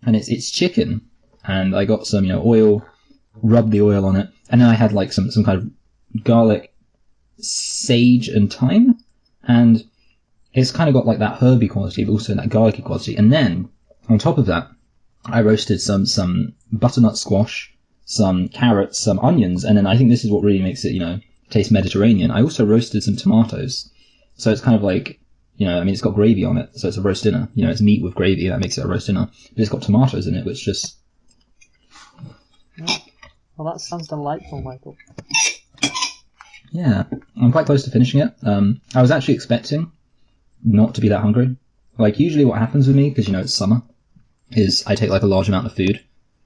and it's chicken, and I got some oil, rubbed the oil on it, and then I had like some kind of garlic, sage, and thyme, and it's kind of got like that herby quality, but also that garlicky quality. And then on top of that, I roasted some butternut squash, some carrots, some onions, and then I think this is what really makes it taste Mediterranean. I also roasted some tomatoes, so it's kind of like it's got gravy on it, so it's a roast dinner. It's meat with gravy, that makes it a roast dinner. But it's got tomatoes in it, which just... Well, that sounds delightful, Michael. Yeah, I'm quite close to finishing it. I was actually expecting not to be that hungry. Like, usually what happens with me, because it's summer, is I take like a large amount of food,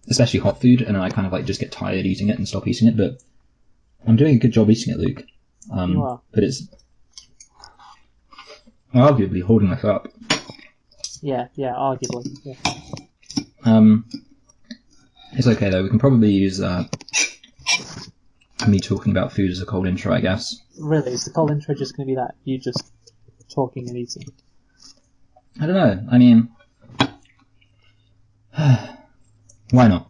especially hot food, and then I kind of like just get tired eating it and stop eating it. But I'm doing a good job eating it, Luke. You are. But it's arguably holding us up. Yeah, arguably. Yeah. It's okay though. We can probably use me talking about food as a cold intro, I guess. Really, is the cold intro just going to be that? You just talking and eating? I don't know. I mean, why not?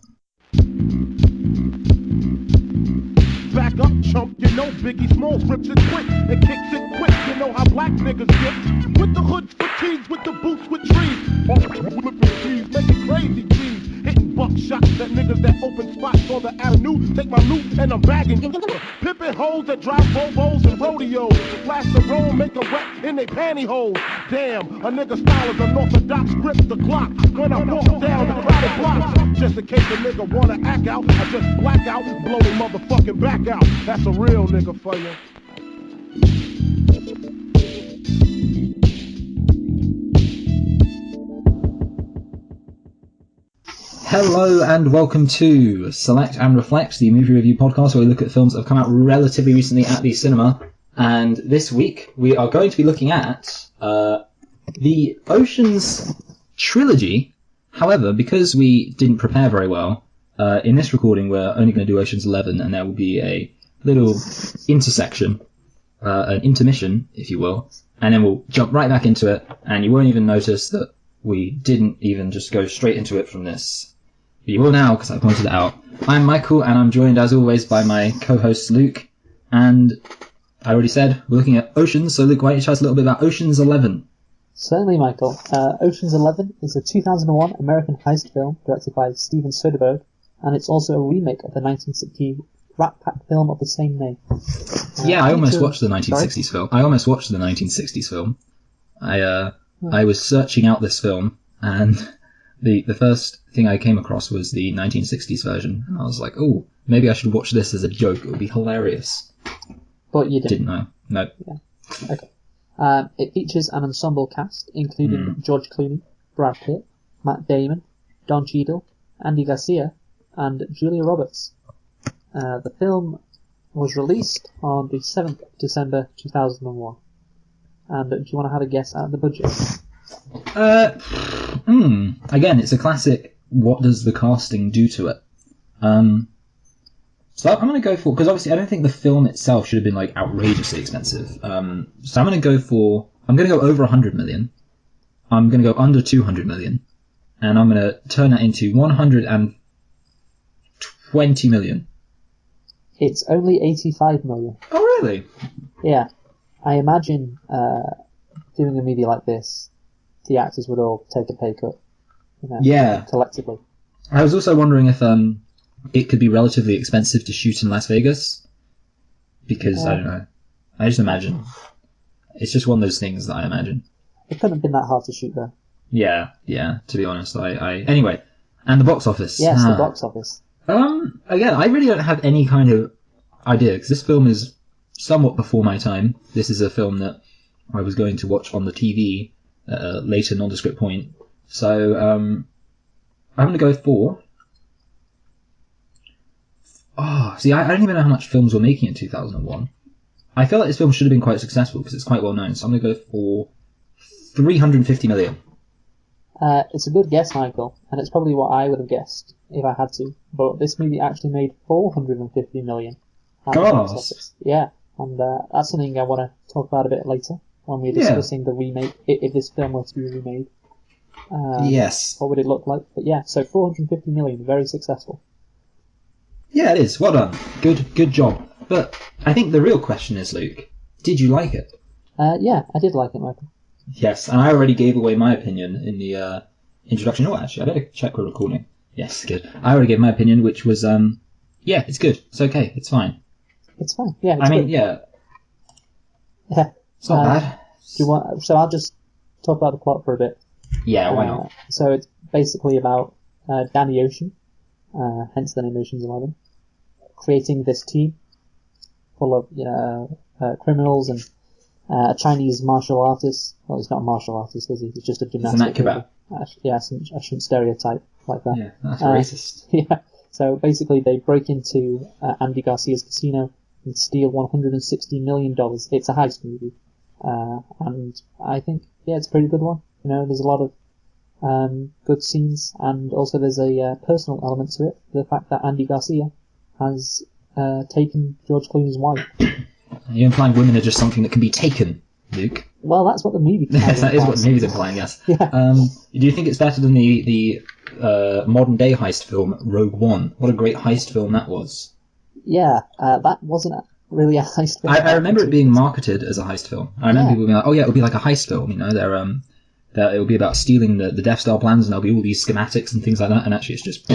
Back up, chump, Biggie Smalls rips it quick and kicks it quick. You know how black niggas get. With the hoods, fatigues, with the boots, with trees. Flipping trees, making crazy G's. Hitting buckshots at niggas that open spots on the avenue. Take my loot and I'm bagging. Pimping hoes that drive Volvos and rodeos. Flash the roll, make a wet in they pantyhose. Damn, a nigga style is unorthodox. Grip the Glock when I walk down the crowded block. Just in case a nigga wanna act out, I just black out and blow the motherfucking back out. That's a real nigga for you. Hello and welcome to Select and Reflect, the movie review podcast where we look at films that have come out relatively recently at the cinema. And this week we are going to be looking at the Ocean's Trilogy. However, because we didn't prepare very well, in this recording we're only going to do Ocean's 11, and there will be a little intersection, an intermission, if you will, and then we'll jump right back into it, and you won't even notice that we didn't even just go straight into it from this. But you will now, because I pointed it out. I'm Michael, and I'm joined, as always, by my co-host Luke, and I already said we're looking at Oceans, so Luke, why don't you tell us a little bit about Ocean's 11? Certainly, Michael. Ocean's 11 is a 2001 American heist film directed by Steven Soderbergh, and it's also a remake of the 1960 Rat Pack film of the same name. Yeah, I almost watched the 1960s film. I almost watched the 1960s film. I was searching out this film, and the first thing I came across was the 1960s version, and I was like, oh, maybe I should watch this as a joke. It would be hilarious. But you didn't. Didn't know. No. Yeah. Okay. It features an ensemble cast, including George Clooney, Brad Pitt, Matt Damon, Don Cheadle, Andy Garcia, and Julia Roberts. The film was released on the 7th of December 2001. And do you want to have a guess at the budget? Again, it's a classic, what does the casting do to it? So I'm going to go for, because obviously I don't think the film itself should have been like outrageously expensive. So I'm going to go over 100 million. I'm going to go under 200 million. And I'm going to turn that into 120 million. It's only 85 million. Oh, really? Yeah. I imagine doing a movie like this, the actors would all take a pay cut. Yeah. Collectively. I was also wondering if it could be relatively expensive to shoot in Las Vegas. Because, I don't know. I just imagine. It's just one of those things that I imagine. It couldn't have been that hard to shoot there. Yeah, to be honest. Anyway, and the box office. Yes, the box office. Again, I really don't have any kind of idea, because this film is somewhat before my time. This is a film that I was going to watch on the TV at a later nondescript point. So, I'm going to go for... I don't even know how much films were making in 2001. I feel like this film should have been quite successful, because it's quite well known. So I'm going to go for 350 million. It's a good guess, Michael, and it's probably what I would have guessed if I had to. But this movie actually made 450 million. God. Yeah, and that's something I want to talk about a bit later when we're discussing the remake, if this film were to be remade. Yes. What would it look like? But yeah, so 450 million, very successful. Yeah, it is. Well done. Good job. But I think the real question is, Luke, did you like it? Yeah, I did like it, Michael. Yes, and I already gave away my opinion in the introduction. Oh, actually, I better check we're recording. Yes, good. I already gave my opinion, which was, yeah, it's good. It's okay. It's fine. It's fine. Yeah, it's good. Yeah. Yeah. It's not bad. So I'll just talk about the plot for a bit. Yeah, why not? So it's basically about Danny Ocean, hence the name Ocean's 11, creating this team full of criminals and a Chinese martial artist. Well, he's not a martial artist, is he? He's just a gymnastic. He's an acrobat. Yeah, I shouldn't stereotype like that. Yeah, that's racist. Yeah. So basically, they break into Andy Garcia's casino and steal $160 million. It's a heist movie, and I think it's a pretty good one. There's a lot of good scenes, and also there's a personal element to it. The fact that Andy Garcia has taken George Clooney's wife. Are you implying women are just something that can be taken, Luke? Well, that's what the movie Yes, that is what the movie's implying, yes. Yeah. Do you think it's better than the modern day heist film, Rogue One? What a great heist film that was. Yeah, that wasn't really a heist film. I remember it being marketed as a heist film. I remember people being like, oh yeah, it'll be like a heist film, that it'll be about stealing the Death Star plans and there'll be all these schematics and things like that, and actually it's just...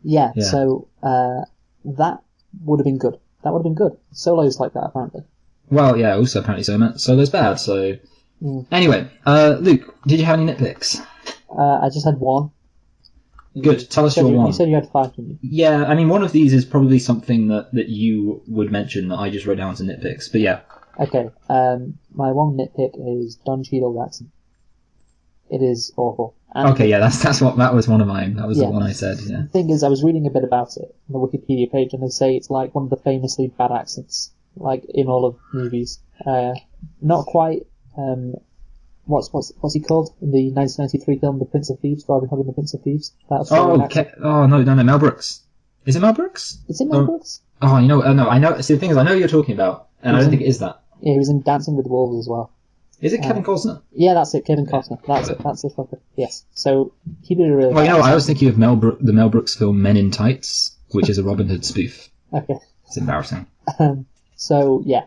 Yeah, so that would have been good. That would have been good. Solo's like that, apparently. Well, yeah, also apparently Solo's bad, so... Anyway, Luke, did you have any nitpicks? I just had one. Good, tell us your one. You said you had 5, didn't you? Yeah, I mean, one of these is probably something that you would mention that I just wrote down as nitpicks, but yeah. Okay, my one nitpick is Don Cheadle's accent. It is awful. And okay, yeah, that was one of mine. That was the one I said, yeah. The thing is, I was reading a bit about it on the Wikipedia page, and they say it's like one of the famously bad accents, like in all of movies. Not quite, what's he called in the 1993 film The Prince of Thieves, Robin Hood and the Prince of Thieves? No, Mel Brooks. Is it Mel Brooks? Is it Mel Brooks? Oh, no, I know. See, the thing is, I know what you're talking about, and I don't think it is that. Yeah, he was in Dancing with the Wolves as well. Is it Kevin Costner? Yeah, that's it, Kevin Costner. That's the fucker. Yes. So he did a really. Well, I was thinking of the Mel Brooks film Men in Tights, which is a Robin Hood spoof. Okay. It's embarrassing. So yeah,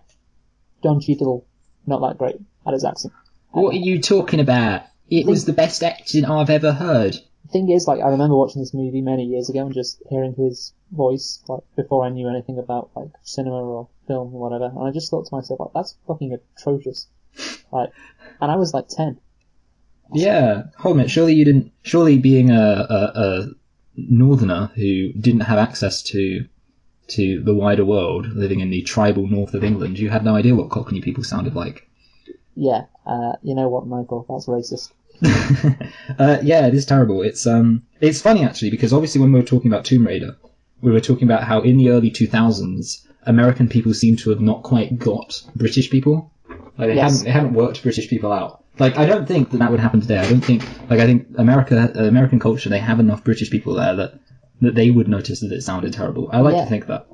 Don Cheadle, not that great at his accent. What are you talking about? It was the best acting I've ever heard. The thing is, I remember watching this movie many years ago and just hearing his voice, before I knew anything about, cinema or film or whatever, and I just thought to myself, that's fucking atrocious. And I was 10. Yeah, hold a minute, surely being a northerner who didn't have access to the wider world, living in the tribal north of England, you had no idea what Cockney people sounded like. Yeah, you know what, Michael, that's racist. Yeah, it is terrible. It's funny actually, because obviously when we were talking about Tomb Raider, we were talking about how in the early 2000s, American people seem to have not quite got British people. They haven't worked British people out. I don't think that would happen today. I don't think, I think American culture, they have enough British people there that they would notice that it sounded terrible. I like to think that.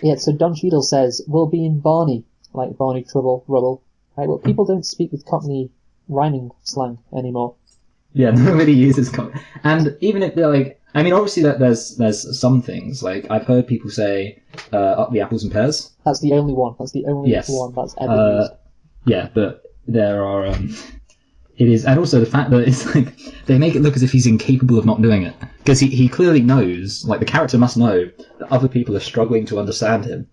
Yeah, so Don Cheadle says, we'll be in Barney, like Barney Trouble, Rubble. Right, well, people don't speak with Cockney rhyming slang anymore. Yeah, nobody uses Cockney. And even if they're obviously there's some things, I've heard people say, up the apples and pears. That's the only one. That's the only one that's ever used. Yeah, but there are, it is, and also the fact that it's they make it look as if he's incapable of not doing it. Because he clearly knows, the character must know that other people are struggling to understand him.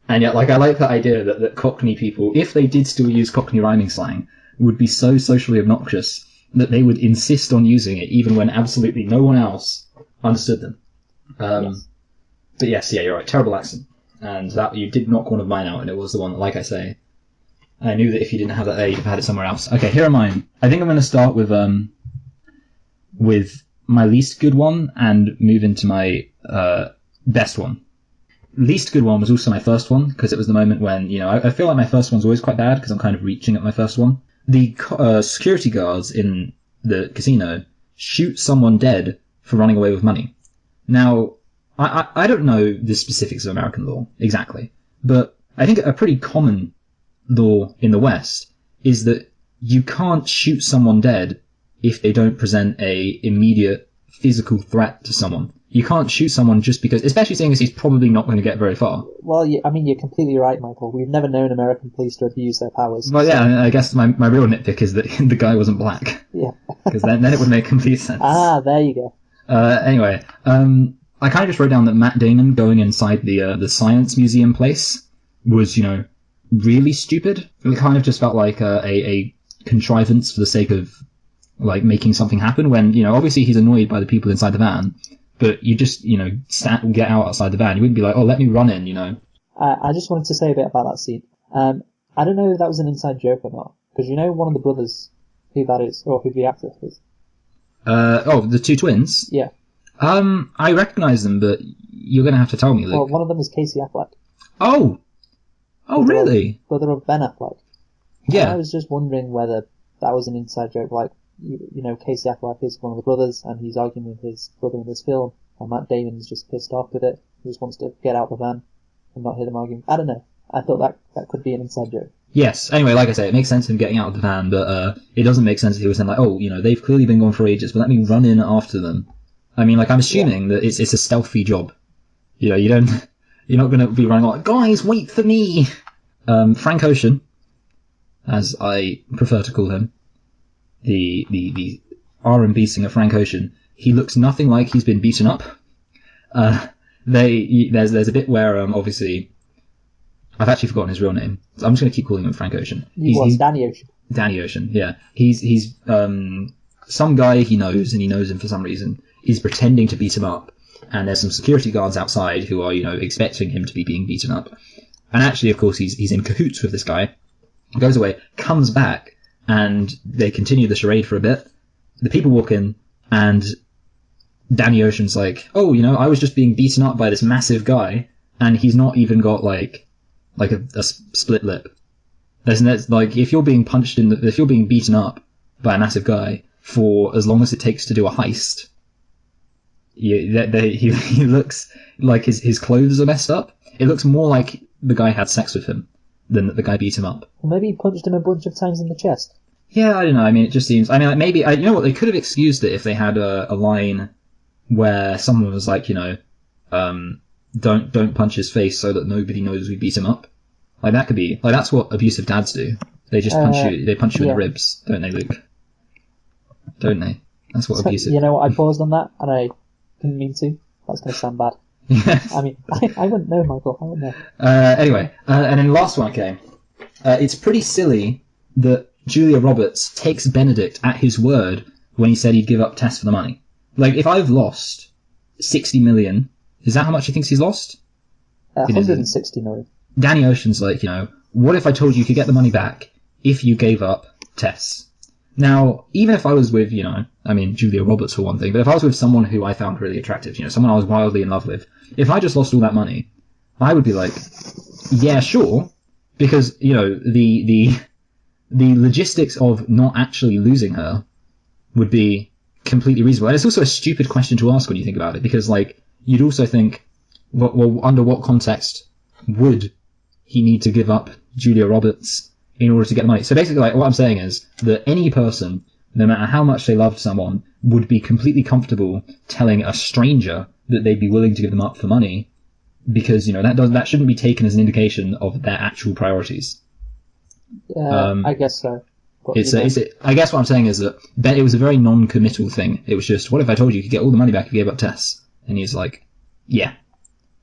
And yet, I like the idea that Cockney people, if they did still use Cockney rhyming slang, would be so socially obnoxious that they would insist on using it even when absolutely no one else understood them. Yes. But yes, yeah, you're right, terrible accent. And that you did knock one of mine out, and it was the one that, like I say, I knew that if you didn't have that there, you'd have had it somewhere else. Okay, here are mine. I think I'm going to start with my least good one and move into my best one. Least good one was also my first one, because it was the moment when, I feel like my first one's always quite bad, because I'm kind of reaching at my first one. The security guards in the casino shoot someone dead for running away with money. Now, I don't know the specifics of American law exactly, but I think a pretty common law in the West is that you can't shoot someone dead if they don't present a immediate physical threat to someone. You can't shoot someone just because, especially seeing as he's probably not going to get very far. Well, you're completely right, Michael. We've never known American police to abuse their powers. Well, yeah, I guess my real nitpick is that the guy wasn't black. Yeah. Because then it would make complete sense. There you go. Anyway, I kind of just wrote down that Matt Damon going inside the science museum place was, really stupid. It kind of just felt like a contrivance for the sake of, like, making something happen when, obviously he's annoyed by the people inside the van, but you just, get out outside the van. You wouldn't be like, oh, let me run in, I just wanted to say a bit about that scene. I don't know if that was an inside joke or not, because one of the brothers, who that is, or who the actor is. The two twins? Yeah. I recognise them, but you're going to have to tell me, Luke. Well, one of them is Casey Affleck. Oh, really? Brother of Ben Affleck. Yeah. And I was just wondering whether that was an inside joke, like, Casey Affleck is one of the brothers, and he's arguing with his brother in this film, and Matt Damon is just pissed off with it. He just wants to get out the van and not hear them arguing. I don't know. I thought that could be an inside joke. Yes. Anyway, like I say, it makes sense him getting out of the van, but it doesn't make sense if he was saying, like, oh, they've clearly been gone for ages, but let me run in after them. I mean, like, I'm assuming that it's a stealthy job. You're not going to be running like, guys, wait for me! Frank Ocean, as I prefer to call him, the R&B singer Frank Ocean, he looks nothing like he's been beaten up. There's a bit where, obviously, I've actually forgotten his real name, so I'm just going to keep calling him Frank Ocean. He's Danny Ocean. Danny Ocean, yeah. He's some guy he knows, and he knows him for some reason. He's pretending to beat him up, and there's some security guards outside who are, expecting him to be being beaten up. And actually, of course, he's in cahoots with this guy. Goes away, comes back, and they continue the charade for a bit. The people walk in, and Danny Ocean's like, oh, I was just being beaten up by this massive guy, and he's not even got, like a split lip. There's like, if you're being if you're being beaten up by a massive guy for as long as it takes to do a heist, he looks like his clothes are messed up. It looks more like the guy had sex with him than that the guy beat him up. Well, maybe he punched him a bunch of times in the chest. Yeah, I don't know. I mean, it just seems... I mean, like, maybe... you know what? They could have excused it if they had a line where someone was like, don't punch his face so that nobody knows we beat him up. Like, that could be... Like, that's what abusive dads do. They just punch you. They punch you in the ribs, don't they, Luke? Don't they? That's what abusive... You know what? I paused on that, and I didn't mean to. That's going to sound bad. Yes. I mean, I wouldn't know, Michael. I wouldn't know. Anyway, and then the last one, okay. It's pretty silly that Julia Roberts takes Benedict at his word when he said he'd give up Tess for the money. Like, if I've lost 60 million, is that how much he thinks he's lost? 160 million. Danny Ocean's like, what if I told you could get the money back if you gave up Tess? Now, even if I was with, Julia Roberts for one thing, but if I was with someone who I found really attractive, someone I was wildly in love with, if I just lost all that money, I would be like, yeah, sure, because, the logistics of not actually losing her would be completely reasonable. And it's also a stupid question to ask when you think about it, because, like, you'd also think, well, under what context would he need to give up Julia Roberts in order to get the money? So basically, like, what I'm saying is that any person, no matter how much they loved someone, would be completely comfortable telling a stranger that they'd be willing to give them up for money, because, that shouldn't be taken as an indication of their actual priorities. I guess so. But, I guess what I'm saying is that it was a very non-committal thing. It was just, what if I told you could get all the money back if you gave up Tess? And he's like, yeah.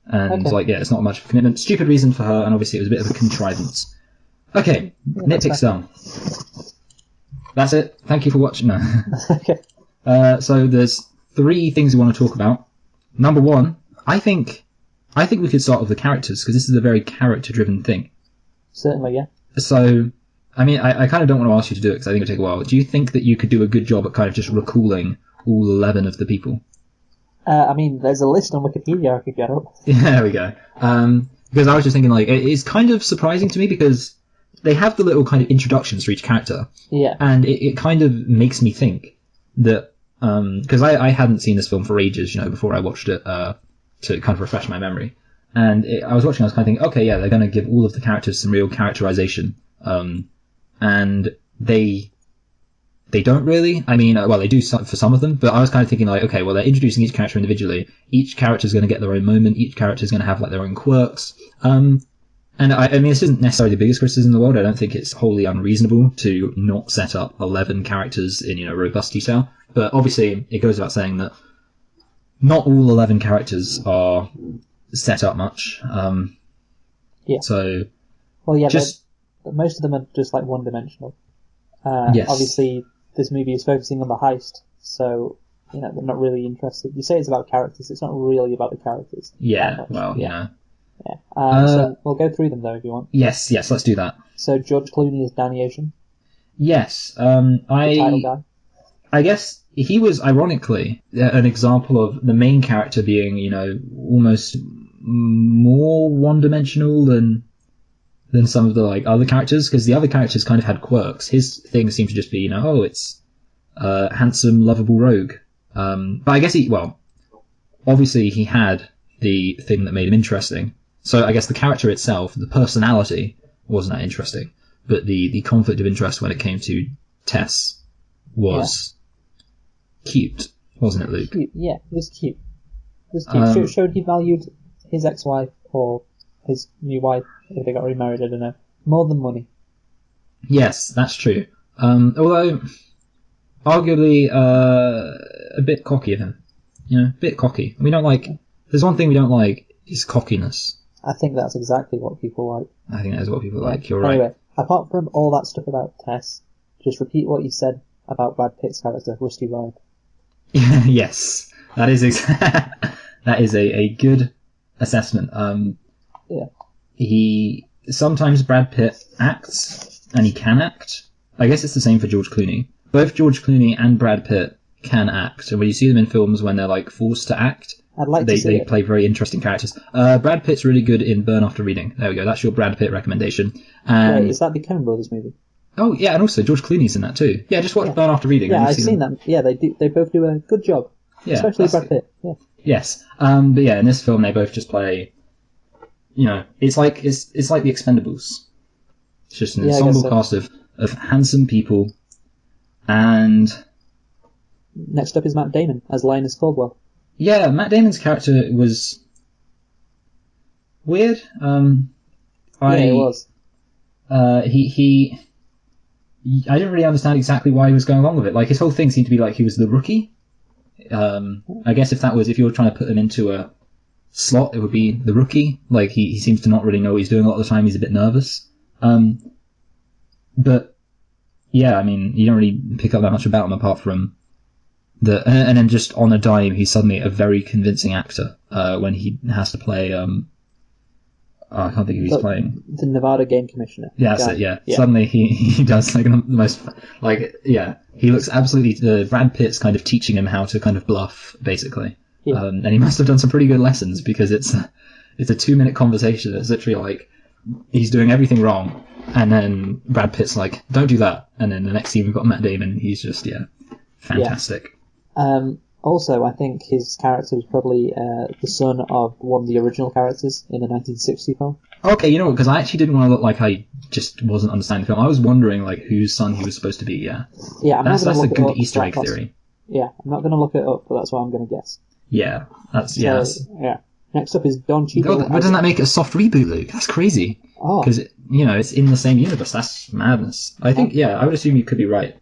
And it's not much of a commitment. Stupid reason for her, and obviously it was a bit of a contrivance. Okay, nitpicks done. That's it. Thank you for watching. No. Okay. So there's 3 things we want to talk about. Number 1, I think we could start with the characters, because this is a very character-driven thing. Certainly, yeah. So, I mean, I kind of don't want to ask you to do it, because I think it'll take a while. Do you think that you could do a good job at kind of just recalling all 11 of the people? There's a list on Wikipedia I could get up. Yeah, there we go. Because I was just thinking, like, it's kind of surprising to me, because they have the little kind of introductions for each character. Yeah. And it kind of makes me think that, because I hadn't seen this film for ages, before I watched it, to kind of refresh my memory. And I was watching, I was kind of thinking, okay, yeah, they're going to give all of the characters some real characterization. And they they don't really. I mean, well, they do for some of them, but I was kind of thinking like, okay, well, they're introducing each character individually. Each character is going to get their own moment. Each character is going to have like their own quirks. And I mean, this isn't necessarily the biggest criticism in the world. I don't think it's wholly unreasonable to not set up 11 characters in, robust detail. But obviously, it goes without saying that not all 11 characters are set up much. Yeah. So, well, yeah, just most of them are just like one-dimensional. Yes. Obviously, this movie is focusing on the heist, so they're not really interested. You say it's about characters; it's not really about the characters. Yeah. Well, Yeah. So we'll go through them though if you want. Yes, let's do that. So George Clooney is Danny Ocean. Yes. The title guy. I guess he was ironically an example of the main character being, almost more one-dimensional than some of the like other characters, because the other characters kind of had quirks. His thing seemed to just be, it's handsome, lovable rogue. But I guess obviously he had the thing that made him interesting. So I guess the character itself, the personality, wasn't that interesting. But the conflict of interest when it came to Tess was cute, wasn't it, Luke? Cute. Yeah, it was cute. It showed he valued his ex-wife or his new wife, if they got remarried, I don't know, more than money. Yes, that's true. Although, arguably, a bit cocky of him. A bit cocky. There's one thing we don't like, is cockiness. I think that's exactly what people like. I think that is what people like, you're anyway, right. Apart from all that stuff about Tess, just repeat what you said about Brad Pitt's character, Rusty Ride. Yes, that is that is a good assessment. Sometimes Brad Pitt acts, and he can act. I guess it's the same for George Clooney. Both George Clooney and Brad Pitt can act, and when you see them in films when they're like forced to act, they play very interesting characters. Brad Pitt's really good in Burn After Reading. There we go. That's your Brad Pitt recommendation. And wait, is that the Coen Brothers movie? Oh yeah, and also George Clooney's in that too. Yeah, just watch Burn After Reading. Yeah, I've seen that. Yeah, they do. They both do a good job. Yeah, especially Brad Pitt. Yeah. Yes. But yeah, in this film they both just play. It's like the Expendables. It's just an ensemble cast of handsome people, and next up is Matt Damon as Linus Caldwell. Yeah, Matt Damon's character was weird. It was. He I didn't really understand exactly why he was going along with it. Like, his whole thing seemed to be like he was the rookie. I guess if you were trying to put him into a slot, it would be the rookie. Like, he seems to not really know what he's doing a lot of the time. He's a bit nervous. But yeah, I mean, you don't really pick up that much about him apart from and then just on a dime, he's suddenly a very convincing actor when he has to play. I can't think of who he's playing. The Nevada Game Commissioner. Yeah, that's it. Yeah. Suddenly he does like the most he looks absolutely. Brad Pitt's kind of teaching him how to kind of bluff, basically. Yeah. And he must have done some pretty good lessons, because it's a 2-minute conversation. It's literally like he's doing everything wrong, and then Brad Pitt's like, "Don't do that," and then the next scene we've got Matt Damon. He's just fantastic. Yeah. Also, I think his character was probably the son of one of the original characters in the 1960 film. Okay, you know what? Because I actually didn't want to look like I just wasn't understanding the film. I was wondering like whose son he was supposed to be. Yeah. Yeah, that's a good Easter egg theory. Yeah, I'm not going to look it up, but that's what I'm going to guess. Yeah, that's. Next up is Don Cheadle. But doesn't that make it a soft reboot, Luke? That's crazy. Oh. Because it's in the same universe. That's madness. I think. Yeah, I would assume you could be right.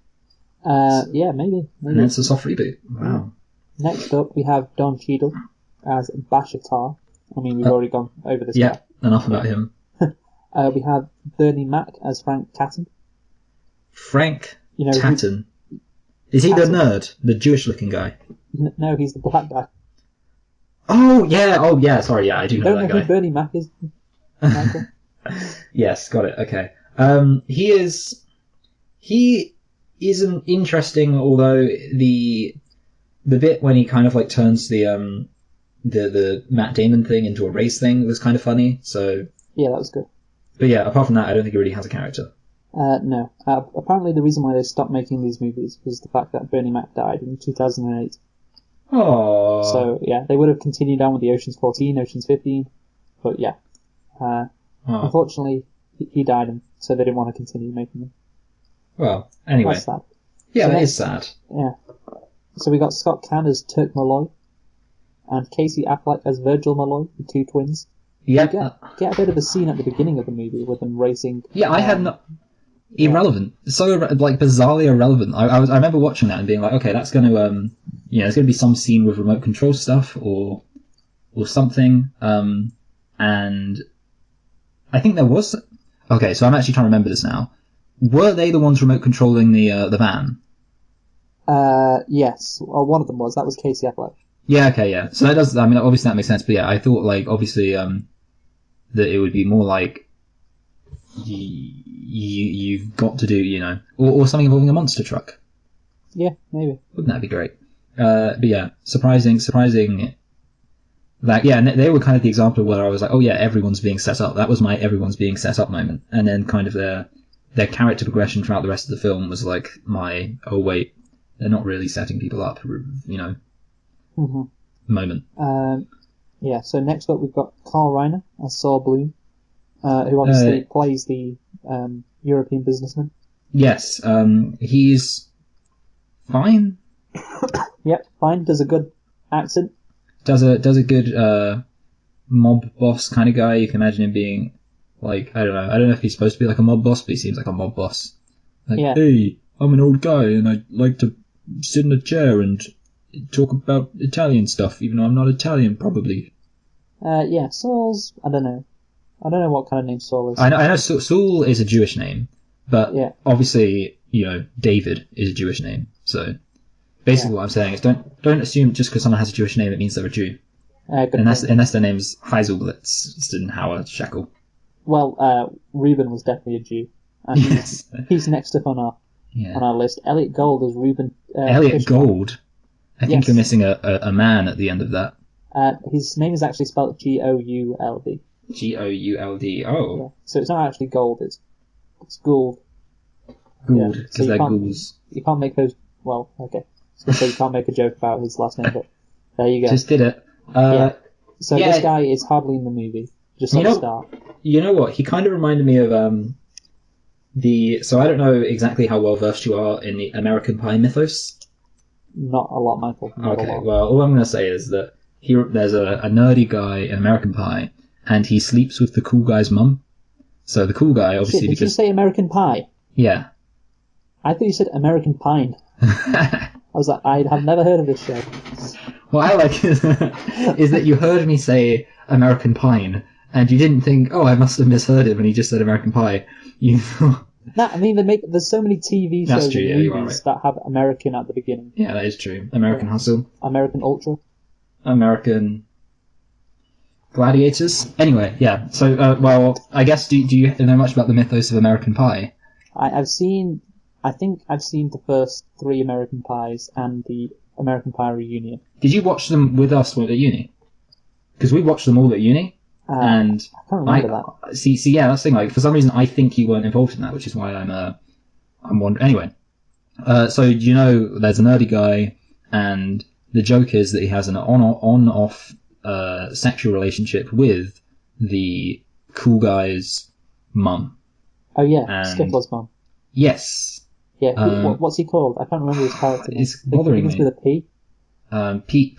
Yeah, maybe. And it's a soft reboot. Wow. Next up, we have Don Cheadle as Bashatar. I mean, we've already gone over this. Yeah, enough about him. We have Bernie Mac as Frank Catton. Frank Catton? Is he the nerd? The Jewish-looking guy? No, he's the black guy. Oh, yeah. Sorry, yeah, I do know that guy. Who Bernie Mac is, Michael? Yes, got it. Okay. He isn't interesting, although the bit when he kind of like turns the Matt Damon thing into a race thing was kind of funny. So yeah, that was good. But yeah, apart from that, I don't think he really has a character. No. Apparently, the reason why they stopped making these movies was the fact that Bernie Mac died in 2008. Oh. So yeah, they would have continued on with the Ocean's 14, Ocean's 15, but yeah, unfortunately, he died, and so they didn't want to continue making them. Well, anyway. That's sad. Yeah, So that that's- is sad. Yeah. So we got Scott Caan as Turk Malloy, and Casey Affleck as Virgil Malloy, the two twins. Yeah, Get a bit of a scene at the beginning of the movie with them racing. yeah. I had no irrelevant, like bizarrely irrelevant. I remember watching that and being like, okay, that's going to there's going to be some scene with remote control stuff or something. And I think there was. Okay, so I'm actually trying to remember this now. Were they the ones remote controlling the van? Yes. Well, one of them was. That was Casey Affleck. Yeah. Okay. Yeah. So that does. I mean, obviously that makes sense. But yeah, I thought like obviously that it would be more like you've got to do or something involving a monster truck. Yeah, maybe. Wouldn't that be great? But yeah, surprising. Like yeah, and they were kind of the example where I was like, oh yeah, everyone's being set up. That was my everyone's being set up moment. And then kind of their character progression throughout the rest of the film was like my oh wait, they're not really setting people up, Mm-hmm. moment. Yeah. So next up we've got Carl Reiner as Saul Bloom, who obviously plays the European businessman. Yes, he's fine. Yep, fine. Does a good accent. Does a good mob boss kind of guy. You can imagine him being like, I don't know if he's supposed to be like a mob boss, but he seems like a mob boss. Like, Yeah. Hey, I'm an old guy and I like to sit in a chair and talk about Italian stuff, even though I'm not Italian, probably. Yeah, Saul's. I don't know what kind of name Saul is. I know Saul is a Jewish name, but Yeah. obviously, David is a Jewish name. So basically, what I'm saying is don't assume just because someone has a Jewish name it means they're a Jew. Good Unless point. their name's Heisel Glitzenhauer Shekel. Well, Reuben was definitely a Jew, and Yes. he's next up on our list. Elliot Gold as Reuben. Elliot Fishback. Gold. I think Yes. you're missing a man at the end of that. His name is actually spelled Gould. Gould. Yeah. Oh, So it's not actually Gold. It's Gould. Gould, Yeah. because So you they're can't- ghouls. You can't make those. Well, okay. I was gonna say you can't make a joke about his last name, but there you go. Just did it. Yeah. So yeah. this guy is hardly in the movie. Just at the start. You know what? He kind of reminded me of so I don't know exactly how well versed you are in the American Pie mythos. Not a lot, Michael. Not a Okay, lot. well, all I'm going to say is that there's a nerdy guy in American Pie, and he sleeps with the cool guy's mum. So the cool guy, Shit, obviously, did you because say American Pie? yeah. I thought you said American Pine. I was like, I have never heard of this show. What I like is that you heard me say American Pine, and you didn't think, oh, I must have misheard it when he just said American Pie. You Nah, I mean, there's so many TV That's shows true, and yeah, you are movies that have American at the beginning. yeah, that is true. American Hustle, American Ultra. American Gladiators. Anyway, yeah. So, well, I guess do you know much about the mythos of American Pie? I think I've seen the first 3 American Pies and the American Pie Reunion. Did you watch them with us at uni? Because we watched them all at uni, and I can't remember that. See, yeah, that's the thing. Like, for some reason, I think you weren't involved in that, which is why I'm wondering. Anyway, so there's a nerdy guy, and the joke is that he has an on-off sexual relationship with the cool guy's mum. Oh yeah, And- Stifler's mom. Yes, Yeah, what's he called? I can't remember his character name. it's bothering Begins me. with a P.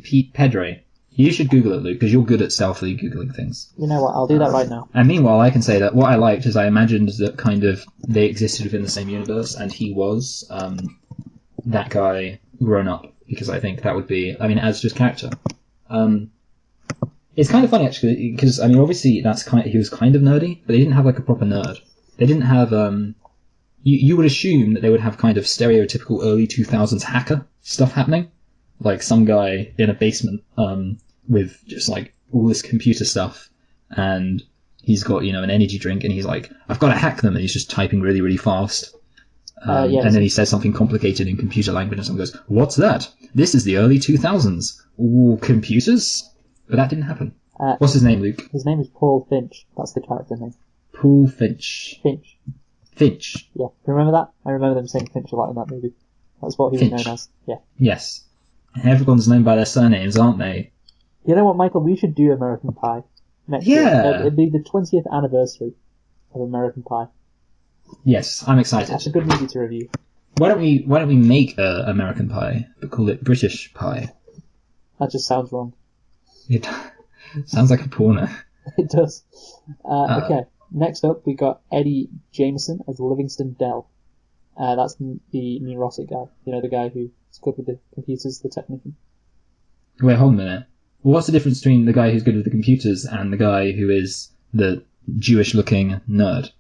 Pete Pedre. You should Google it, Luke, because you're good at stealthily Googling things. You know what? I'll do that right now. And meanwhile, I can say that what I liked is I imagined that kind of they existed within the same universe, and he was that guy grown up, because I think that would be, as just character. It's kind of funny actually, because obviously he was kind of nerdy, but they didn't have like a proper nerd. They didn't have you would assume that they would have kind of stereotypical early 2000s hacker stuff happening, like some guy in a basement with just like all this computer stuff, and he's got an energy drink, and he's like, I've got to hack them, and he's just typing really really fast. Yes. And then he says something complicated in computer language, and someone goes, "What's that? This is the early 2000s. Ooh, computers?" But that didn't happen. What's his name, Luke? His name is Paul Finch. That's the character name. Paul Finch. Finch. Finch. Yeah. You remember that? I remember them saying Finch a lot in that movie. That's what he was Finch. known as. Yeah. Yes. Everyone's known by their surnames, aren't they? You know what, Michael? We should do American Pie next Yeah. year. It'd be the 20th anniversary of American Pie. Yes, I'm excited. That's a good movie to review. Why don't we make American Pie, but call it British Pie? That just sounds wrong. It sounds like a porno. It does. Okay, next up we got Eddie Jameson as Livingston Dell. That's the neurotic guy. You know, the guy who's good with the computers, the technician. Wait, hold on a minute. What's the difference between the guy who's good with the computers and the guy who is the Jewish-looking nerd?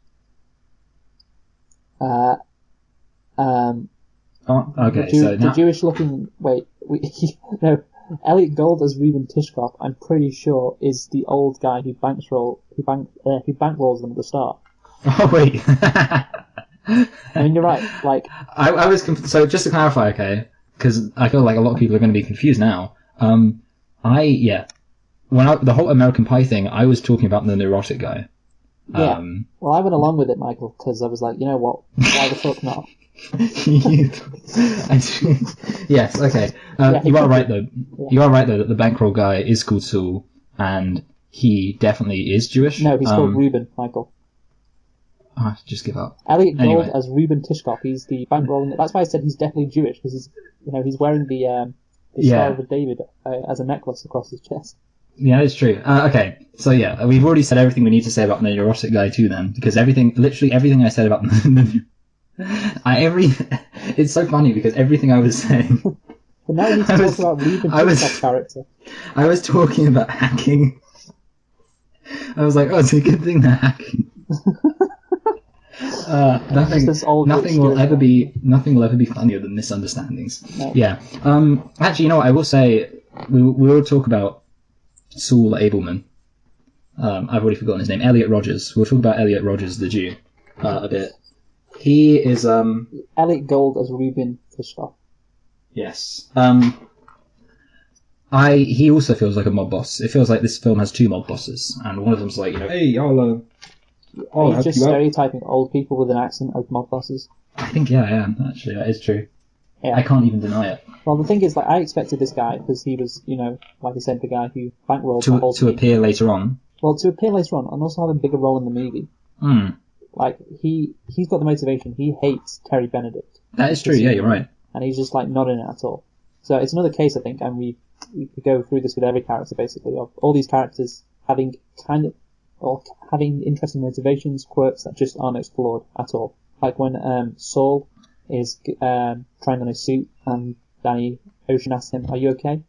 Okay, so now... The Jewish-looking... Wait, no... Elliot Gould as Reuben Tishkoff, I'm pretty sure, is the old guy who bankrolls them at the start. Oh, wait. I mean, you're right. Like, I was so just to clarify, okay, because I feel like a lot of people are going to be confused now. When the whole American Pie thing, I was talking about the neurotic guy. Yeah. Well, I went along with it, Michael, because I was like, you know what? Why the fuck not? Yes. Okay. You are right though. Yeah. You are right though that the bankroll guy is called Saul, and he definitely is Jewish. No, he's called Reuben, Michael. I just give up. Elliot Gould as Reuben Tishkoff. He's the bankrolling. That's why I said he's definitely Jewish, because he's wearing the Star of David as a necklace across his chest. Yeah, it's true. Okay, so yeah, we've already said everything we need to say about the neurotic guy too then, because literally everything I said about it's so funny because everything I was saying... But now we need to talk about Reuben Tishkoff's character. I was talking about hacking. I was like, oh, it's a good thing they're hacking. Nothing will ever be funnier than misunderstandings. No. Yeah. Actually, you know what? I will say we will talk about Saul Abelman. I've already forgotten his name. Elliot Rogers. We'll talk about Elliot Rogers, the Jew, a bit. He is Elliot Gould as Reuben Tishkoff. Yes. He also feels like a mob boss. It feels like this film has two mob bosses, and one of them's like, hey, Are you just stereotyping old people with an accent as mob bosses? I think, yeah, I am, actually. That is true. Yeah. I can't even deny it. Well, the thing is, like, I expected this guy, because he was, like I said, the guy who bankrolled the whole to appear later on. Well, to appear later on, and also have a bigger role in the movie. Like, he's got the motivation. He hates Terry Benedict. That is true, yeah, you're right. And he's just, like, not in it at all. So it's another case, I think, and we could go through this with every character, basically, of all these characters having having interesting motivations, quirks that just aren't explored at all. Like when Saul is trying on his suit, and Danny Ocean asks him, "Are you okay?"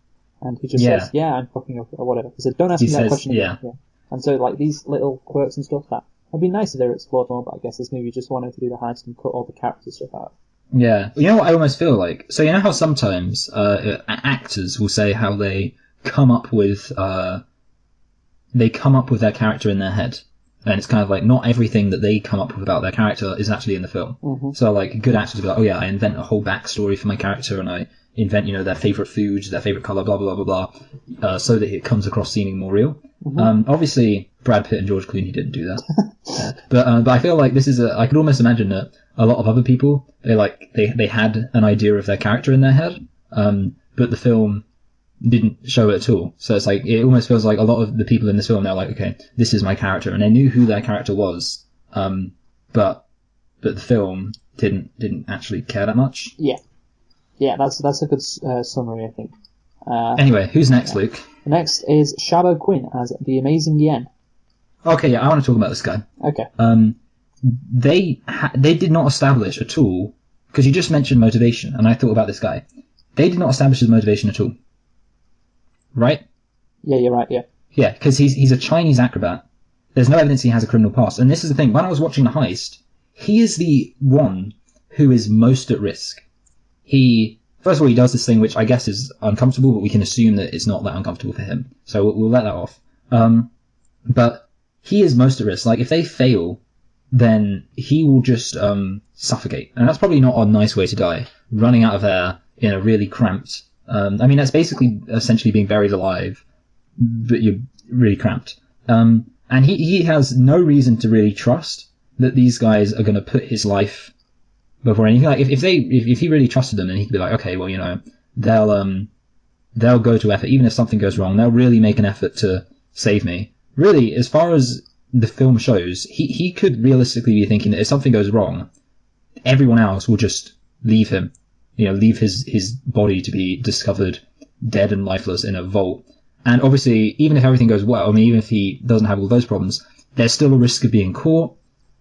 And he just says, "Yeah, I'm fucking okay," or whatever. He said, "Don't ask me that question again." Yeah. And so, like, these little quirks and stuff that would be nice if they were explored more, but I guess this movie just wanted to do the heist and cut all the character stuff out. Yeah. You know what I almost feel like? So you know how sometimes actors will say how they come up with their character in their head. And it's kind of like not everything that they come up with about their character is actually in the film. Mm-hmm. So like good actors will be like, oh yeah, I invent a whole backstory for my character and I invent, their favourite foods, their favourite colour, blah, blah, blah, blah, blah, so that it comes across seeming more real. Mm-hmm. Obviously, Brad Pitt and George Clooney didn't do that. But I feel like I could almost imagine that a lot of other people, they had an idea of their character in their head, but the film didn't show it at all. So it's like, it almost feels like a lot of the people in this film, they're like, okay, this is my character, and they knew who their character was, but the film didn't actually care that much. Yeah, that's a good summary, I think. Anyway, who's next, Luke? Next is Shabo Quinn as the Amazing Yen. Okay, yeah, I want to talk about this guy. Okay. They did not establish at all, because you just mentioned motivation, and I thought about this guy. They did not establish his motivation at all. Right? Yeah, you're right, yeah. Yeah, because he's a Chinese acrobat. There's no evidence he has a criminal past. And this is the thing, when I was watching the heist, he is the one who is most at risk. First of all, he does this thing which I guess is uncomfortable, but we can assume that it's not that uncomfortable for him. So we'll let that off. But he is most at risk. Like, if they fail, then he will just suffocate. And that's probably not a nice way to die, running out of air in a really cramped... that's basically essentially being buried alive, but you're really cramped. And he has no reason to really trust that these guys are going to put his life before anything. Like, if he really trusted them, then he could be like, okay, well, they'll go to effort, even if something goes wrong, they'll really make an effort to save me. Really, as far as the film shows, he could realistically be thinking that if something goes wrong, everyone else will just leave him, leave his body to be discovered dead and lifeless in a vault. And obviously, even if everything goes well, I mean, even if he doesn't have all those problems, there's still a risk of being caught.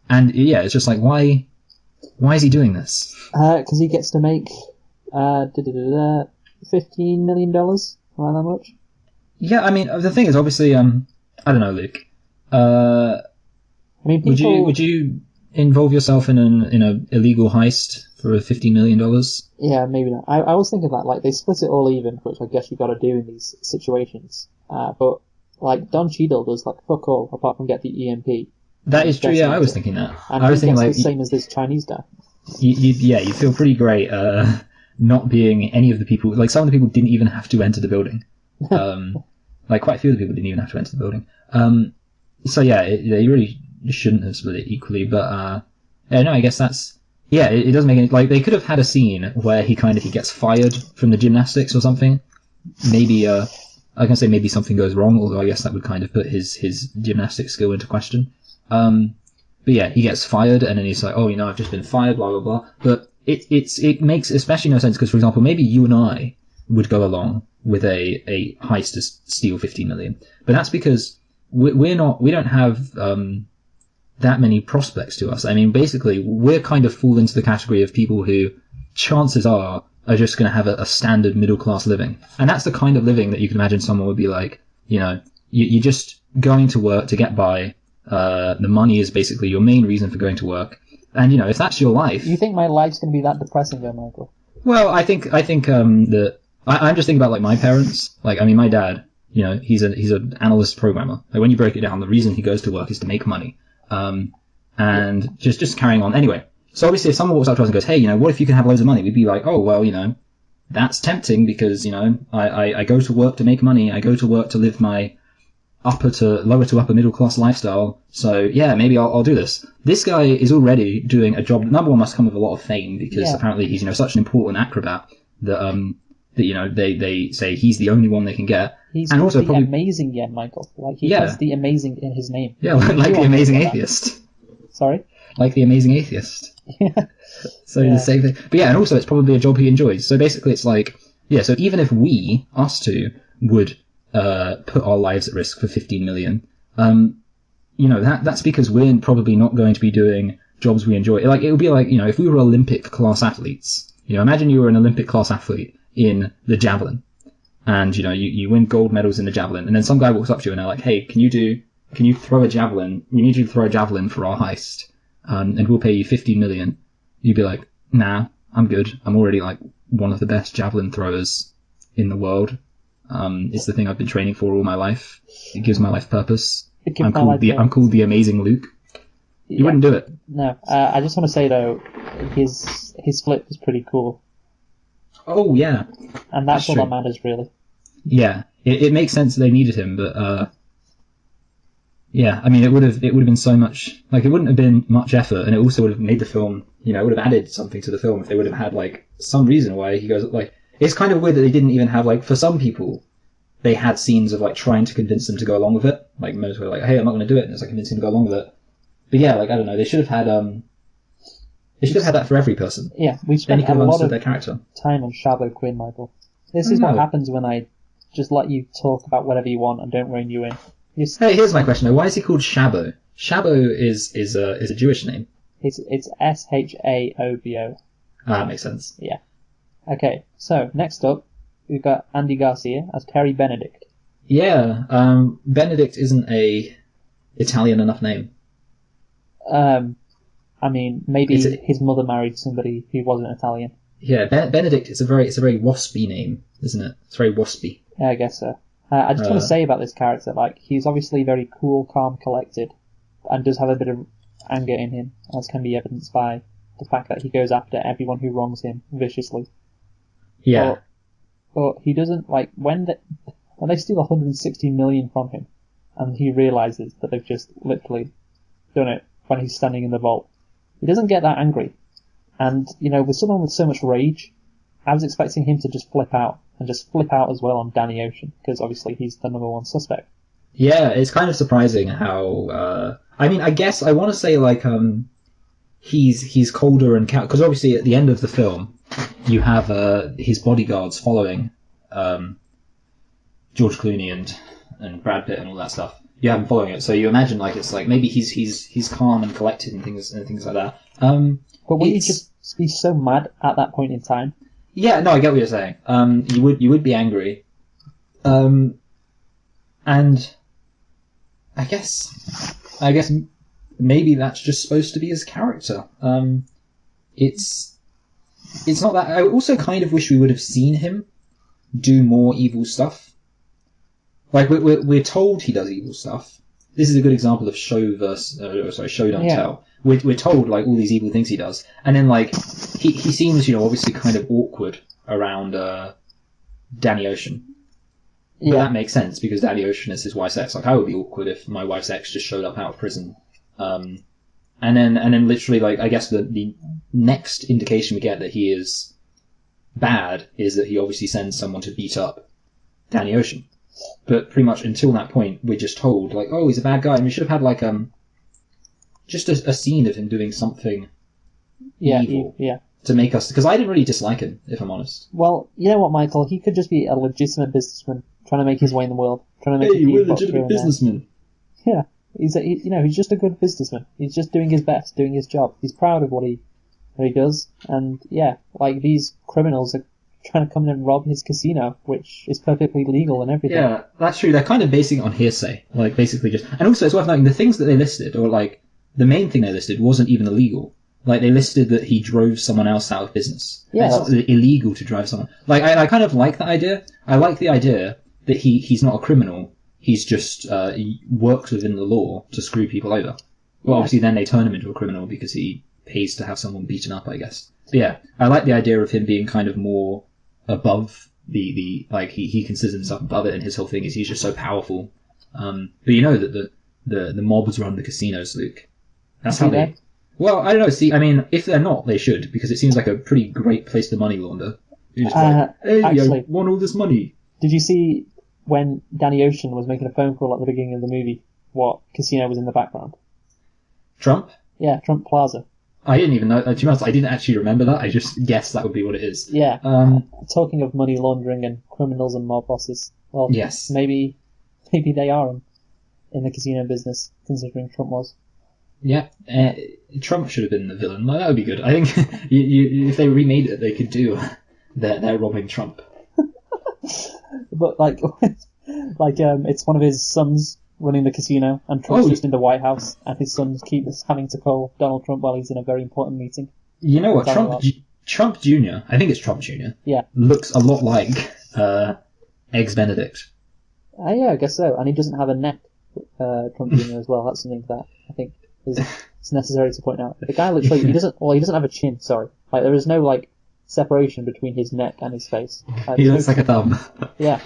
And yeah, it's just like, why is he doing this? Because he gets to make $15 million, around that much. Yeah, I mean, the thing is, obviously, I don't know, Luke. I mean, people... would you involve yourself in an illegal heist for $50 million? Yeah, maybe not. I was thinking that, like, they split it all even, which I guess you got to do in these situations. But like, Don Cheadle does like fuck all apart from get the EMP. That is true. Yeah, I was thinking that. And I was thinking the same as this Chinese guy. You feel pretty great not being any of the people. Like, some of the people didn't even have to enter the building. Like, quite a few of the people didn't even have to enter the building. So yeah, you really shouldn't have split it equally. But yeah, no, I guess that's... Yeah, it doesn't make any... Like, they could have had a scene where he gets fired from the gymnastics or something. Maybe, I can say maybe something goes wrong, although I guess that would kind of put his gymnastics skill into question. But yeah, he gets fired, and then he's like, oh, I've just been fired, blah, blah, blah. But it makes especially no sense, because, for example, maybe you and I would go along with a heist to steal 50 million. But that's because we don't have that many prospects to us. I mean, basically, we're kind of fall into the category of people who, chances are just going to have a standard middle-class living. And that's the kind of living that you can imagine someone would be like, you're just going to work to get by. The money is basically your main reason for going to work. And, if that's your life... You think my life's going to be that depressing though, Michael? Well, I think that... I'm just thinking about, like, my parents. Like, I mean, my dad, he's an analyst programmer. Like, when you break it down, the reason he goes to work is to make money. And just carrying on. Anyway, so obviously if someone walks up to us and goes, hey, what if you can have loads of money? We'd be like, oh, well, that's tempting because, I go to work to make money. I go to work to live my lower to upper middle class lifestyle. So yeah, maybe I'll do this. This guy is already doing a job. Number one must come with a lot of fame because apparently he's, such an important acrobat that, they say he's the only one they can get. He's and also the probably amazing, Michael. Like, he has the amazing in his name. Yeah, like the amazing atheist. Sorry? Like the amazing atheist. So the same thing. But yeah, and also it's probably a job he enjoys. So basically it's like, so even if us two, would put our lives at risk for 15 million, that's because we're probably not going to be doing jobs we enjoy. Like, it would be like, if we were Olympic class athletes, imagine you were an Olympic class athlete in the javelin, and, you win gold medals in the javelin, and then some guy walks up to you and they're like, hey, can you throw a javelin? We need you to throw a javelin for our heist, and we'll pay you 15 million. You'd be like, nah, I'm good. I'm already, like, one of the best javelin throwers in the world. It's the thing I've been training for all my life. It gives my life purpose. I'm called the amazing Luke. You wouldn't do it. No. I just want to say though, his flip is pretty cool. Oh yeah. And that's all that matters really. Yeah. It makes sense that they needed him, but yeah, I mean it would have been so much, like, it wouldn't have been much effort, and it also would have made the film, it would have added something to the film if they would have had, like, some reason why he goes, like, it's kind of weird that they didn't even have, like, for some people, they had scenes of, like, trying to convince them to go along with it. Like, moments where, like, hey, I'm not going to do it, and it's, like, convincing them to go along with it. But yeah, like, I don't know, they should have had that for every person. Yeah, we spent a lot of their character. Time on Shadow Quinn, Michael. This is what happens when I just let you talk about whatever you want and don't rein you in. Hey, here's my question though, why is he called Shabo? Shabo is a Jewish name. It's Shaobo. Ah, that makes sense. Yeah. Okay, so next up, we've got Andy Garcia as Terry Benedict. Yeah, Benedict isn't a Italian enough name. I mean, maybe his mother married somebody who wasn't Italian. Yeah, Benedict is a very waspy name, isn't it? It's very waspy. Yeah, I guess so. I just want to say about this character, like, he's obviously very cool, calm, collected, and does have a bit of anger in him, as can be evidenced by the fact that he goes after everyone who wrongs him viciously. Yeah. But he doesn't, like, when they steal 160 million from him, and he realizes that they've just literally done it when he's standing in the vault, he doesn't get that angry. And, with someone with so much rage, I was expecting him to just flip out, and just flip out as well on Danny Ocean, because obviously he's the number one suspect. Yeah, it's kind of surprising how, I mean, I guess I want to say, like, he's colder and because obviously at the end of the film you have his bodyguards following George Clooney and Brad Pitt and all that stuff. You have him following it, so you imagine like it's like maybe he's calm and collected and things like that. But wouldn't you just be so mad at that point in time? Yeah, no, I get what you're saying. You would be angry, and I guess maybe that's just supposed to be his character. It's not that. I also kind of wish we would have seen him do more evil stuff. Like we're told he does evil stuff. This is a good example of show don't tell. We're told like all these evil things he does, and then like he seems obviously kind of awkward around Danny Ocean. Yeah. But that makes sense because Danny Ocean is his wife's ex. Like I would be awkward if my wife's ex just showed up out of prison. And then literally like I guess the next indication we get that he is bad is that he obviously sends someone to beat up Danny Ocean. But pretty much until that point, we're just told like, oh, he's a bad guy, and we should have had like just a scene of him doing something evil to make us. Because I didn't really dislike him, if I'm honest. Well, you know what, Michael? He could just be a legitimate businessman trying to make his way in the world, trying to make. Hey, we're a legitimate businessman. Yeah, he's just a good businessman. He's just doing his best, doing his job. He's proud of what he does, and yeah, like these criminals are trying to come in and rob his casino, which is perfectly legal and everything. Yeah, that's true. They're kind of basing it on hearsay, like basically just. And also, it's worth noting the things that they listed, or like the main thing they listed, wasn't even illegal. Like they listed that he drove someone else out of business. Yeah, it's not illegal to drive someone. Like I kind of like that idea. I like the idea that he's not a criminal. He's just he works within the law to screw people over. Well, obviously, then they turn him into a criminal because he pays to have someone beaten up, I guess. But yeah, I like the idea of him being kind of more above the like he considers himself above it, and his whole thing is he's just so powerful. But you know that the mobs run the casinos, Luke. That's how they. Well, I don't know. See, I mean, if they're not, they should, because it seems like a pretty great place to money launder. You're just like, hey, actually, I want all this money. Did you see when Danny Ocean was making a phone call at the beginning of the movie? What casino was in the background? Trump? Yeah, Trump Plaza. I didn't even know. To be honest, I didn't actually remember that. I just guessed that would be what it is. Yeah. Talking of money laundering and criminals and mob bosses. Well, yes. Maybe they are in the casino business, considering Trump was. Yeah. Trump should have been the villain. That would be good. I think if they remade it, they could do they're robbing Trump. But like it's one of his sons running the casino, and Trump's just in the White House, and his son keeps having to call Donald Trump while he's in a very important meeting. You know what? Trump Jr., I think it's Trump Jr., looks a lot like Eggs Benedict. Yeah, I guess so. And he doesn't have a neck, Trump Jr. as well. That's something that I think it's necessary to point out. The guy literally, he doesn't have a chin, sorry. Like, there is no, like, separation between his neck and his face. He looks like a thumb. Yeah.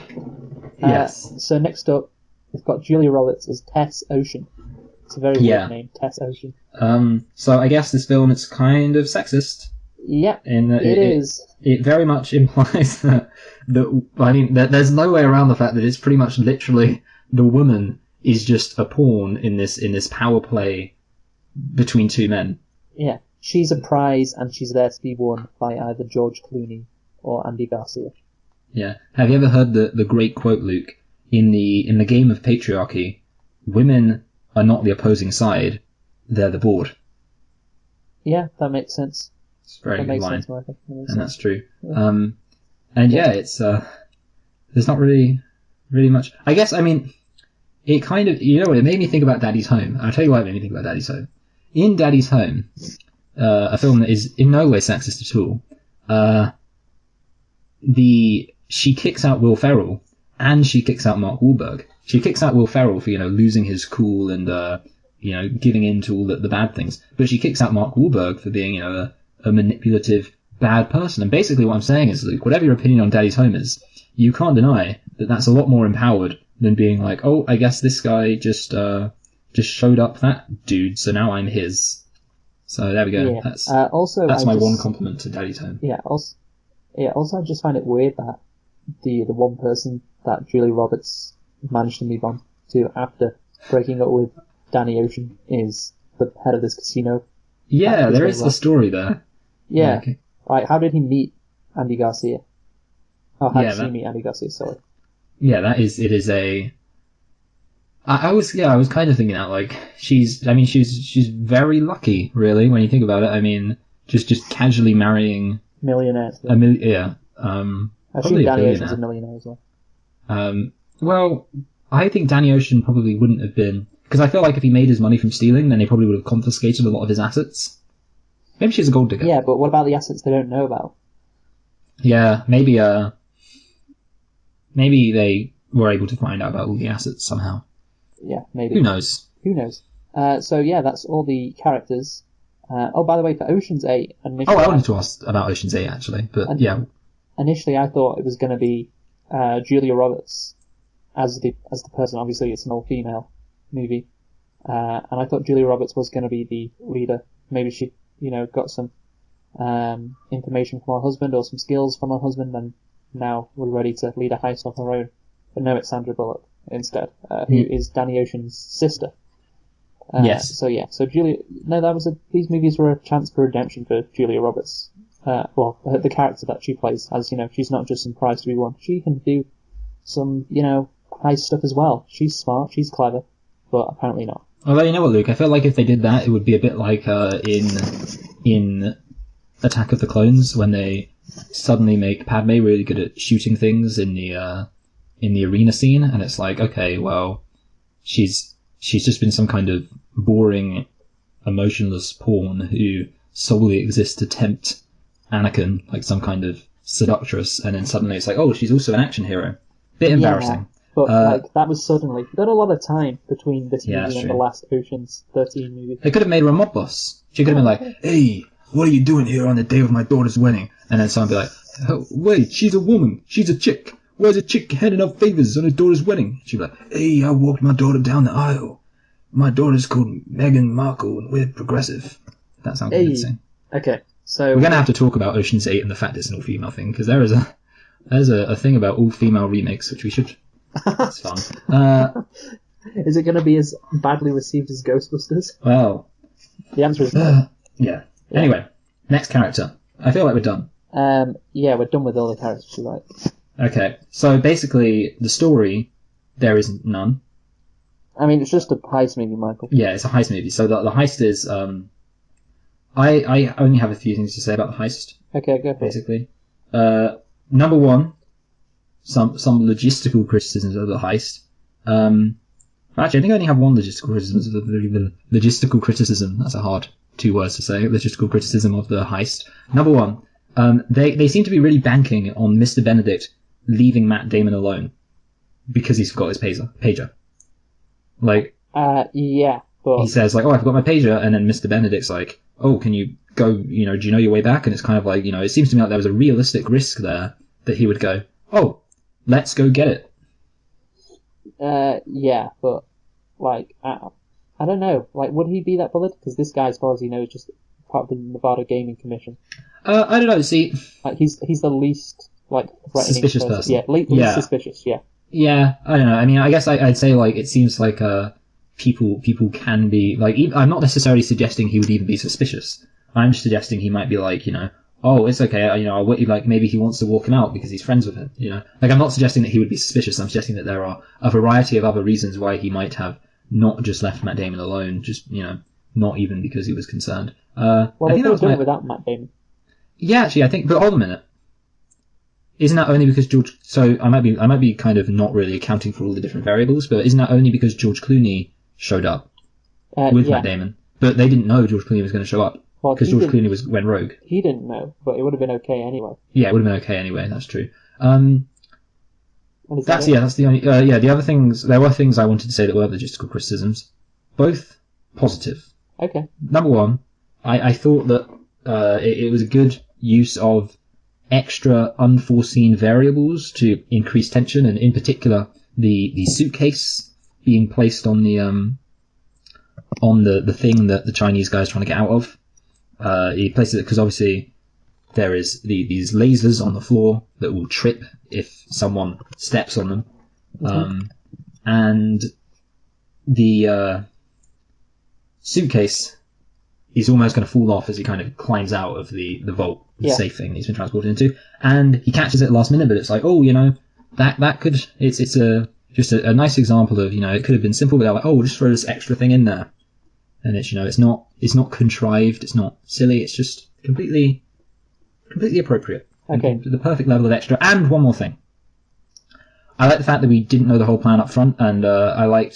Yes. So next up, we've got Julia Roberts as Tess Ocean. It's a very weird name, Tess Ocean. So I guess this film is kind of sexist. Yeah, it is. It very much implies that there's no way around the fact that it's pretty much literally the woman is just a pawn in this power play between two men. Yeah, she's a prize and she's there to be won by either George Clooney or Andy Garcia. Yeah. Have you ever heard the great quote, Luke? In the game of patriarchy, women are not the opposing side; they're the board. Yeah, that makes sense. It's a very good line, and that's true. Yeah. And yeah, it's there's not really much. I guess, I mean, it kind of, you know what, it made me think about Daddy's Home. I'll tell you why it made me think about Daddy's Home. In Daddy's Home, a film that is in no way sexist at all, she kicks out Will Ferrell and she kicks out Mark Wahlberg. She kicks out Will Ferrell for, losing his cool and, giving in to all the bad things. But she kicks out Mark Wahlberg for being, a manipulative, bad person. And basically what I'm saying is, Luke, whatever your opinion on Daddy's Home is, you can't deny that that's a lot more empowered than being like, oh, I guess this guy just showed up that dude, so now I'm his. So there we go. Yeah. That's my one compliment to Daddy's Home. Yeah. Also, I just find it weird that the one person that Julia Roberts managed to move on to after breaking up with Danny Ocean is the head of this casino Yeah, That's there his is name, a story there. Yeah. Okay. Like, how did he meet Andy Garcia? Oh, how Yeah, did she meet Andy Garcia? Sorry. Yeah, it is a. I was kind of thinking that, like, she's very lucky, really, when you think about it. I mean, just casually marrying Millionaires. a million, I probably assume a Danny Ocean's a billionaire. millionaire as well. Well, I think Danny Ocean probably wouldn't have been, because I feel like if he made his money from stealing, then they probably would have confiscated a lot of his assets. Maybe she's a gold digger. Yeah, but what about the assets they don't know about? Yeah, maybe they were able to find out about all the assets somehow. Yeah, maybe. Who knows? Who knows? So yeah, that's all the characters. By the way, for Ocean's 8, initially, I wanted to ask about Ocean's 8 actually, but yeah. Initially, I thought it was going to be Julia Roberts as the person. Obviously, it's an all-female movie, and I thought Julia Roberts was going to be the leader. Maybe she, got some information from her husband or some skills from her husband, and now we're ready to lead a heist of her own. But no, it's Sandra Bullock instead, who is Danny Ocean's sister. Yes. So Julia. No, these movies were a chance for redemption for Julia Roberts. The character that she plays, as she's not just some prize to be won. She can do some, heist stuff as well. She's smart, she's clever, but apparently not. Although, you know what, Luke? I feel like if they did that, it would be a bit like in Attack of the Clones, when they suddenly make Padme really good at shooting things in the arena scene, and it's like, okay, well, she's just been some kind of boring, emotionless pawn who solely exists to tempt Anakin, like some kind of seductress, and then suddenly it's like, oh, she's also an action hero. Bit embarrassing. Yeah, but that was suddenly. There a lot of time between this movie and the last Ocean's 13 movie. They could have made her a mob boss. She could have been like, hey, what are you doing here on the day of my daughter's wedding? And then someone would be like, oh, wait, she's a woman. She's a chick. Where's a chick handing out favors on her daughter's wedding? She'd be like, hey, I walked my daughter down the aisle. My daughter's called Meghan Markle, and we're progressive. That sounds convincing. Okay, so we're going to have to talk about Ocean's 8 and the fact it's an all-female thing, because there's a thing about all-female remakes, which we should... It's fun. Is it going to be as badly received as Ghostbusters? Well... The answer is no. Yeah. Anyway, next character. I feel like we're done. Yeah, we're done with all the characters you like. Okay, so basically, the story, there is none. I mean, it's just a heist movie, Michael. Yeah, it's a heist movie. So the heist is... I only have a few things to say about the heist. Okay, go for basically. Number one, some logistical criticisms of the heist. Actually, I think I only have one logistical criticism. Logistical criticism. That's a hard 2 words to say. Logistical criticism of the heist. Number one, they seem to be really banking on Mr. Benedict leaving Matt Damon alone because he's forgot his pager. Like, yeah, but he says like, "Oh, I forgot my pager," and then Mr. Benedict's like, "Oh, can you go? Do you know your way back?" And it's kind of like, it seems to me like there was a realistic risk there that he would go, "Oh, let's go get it." Yeah, but like, I don't know. Like, would he be that bothered? Because this guy, as far as he knows, is just part of the Nevada Gaming Commission. I don't know. See, like he's the least threatening suspicious person. Yeah, least suspicious. Yeah. Yeah, I don't know. I mean, I guess I'd say it seems like people can be like. I'm not necessarily suggesting he would even be suspicious. I'm just suggesting he might be like, oh, it's okay. I'll wait. Like maybe he wants to walk him out because he's friends with him. Like I'm not suggesting that he would be suspicious. I'm suggesting that there are a variety of other reasons why he might have not just left Matt Damon alone. Just not even because he was concerned. Well, I think that was done without Matt Damon. Yeah, actually, I think. But hold a minute. Isn't that only because George... So I might be kind of not really accounting for all the different variables, but isn't that only because George Clooney showed up with Matt Damon? But they didn't know George Clooney was going to show up because George Clooney went rogue. He didn't know, but it would have been okay anyway. Yeah, it would have been okay anyway. That's true. That's the only... the other things... There were things I wanted to say that were logistical criticisms. Both positive. Okay. Number one, I thought that it was a good use of extra unforeseen variables to increase tension, and in particular the suitcase being placed on the thing that the Chinese guy's trying to get out of. He places it because obviously there is these lasers on the floor that will trip if someone steps on them. Mm-hmm. And the suitcase is almost going to fall off as he kind of climbs out of the vault, the safe thing that he's been transported into, and he catches it at the last minute. But it's like, that could it's just a nice example of it could have been simple, but they're like, we'll just throw this extra thing in there, and it's it's not contrived, it's not silly, it's just completely appropriate. Okay. The perfect level of extra. And one more thing. I like the fact that we didn't know the whole plan up front, and I like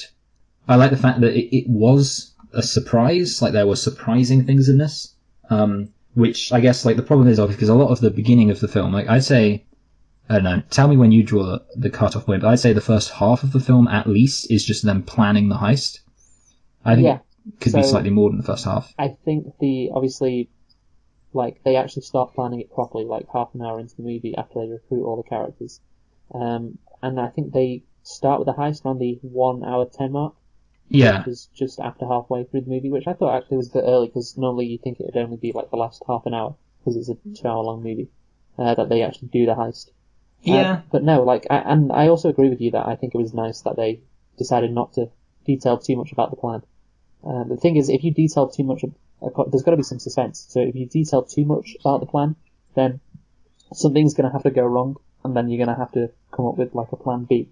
the fact that it was a surprise. Like, there were surprising things in this, which I guess, like, the problem is obviously because a lot of the beginning of the film, like, I'd say, I don't know, tell me when you draw the cut-off point, but I'd say the first half of the film at least is just them planning the heist. I think it could be slightly more than the first half. I think obviously, like, they actually start planning it properly, like, half an hour into the movie after they recruit all the characters. And I think they start with the heist around the 1 hour 10 mark. Yeah. Which is just after halfway through the movie, which I thought actually was a bit early, because normally you think it would only be like the last half an hour, because it's a 2 hour long movie, that they actually do the heist. Yeah. But no, like, I also agree with you that I think it was nice that they decided not to detail too much about the plan. The thing is, if you detail too much, there's got to be some suspense. So if you detail too much about the plan, then something's going to have to go wrong, and then you're going to have to come up with like a plan B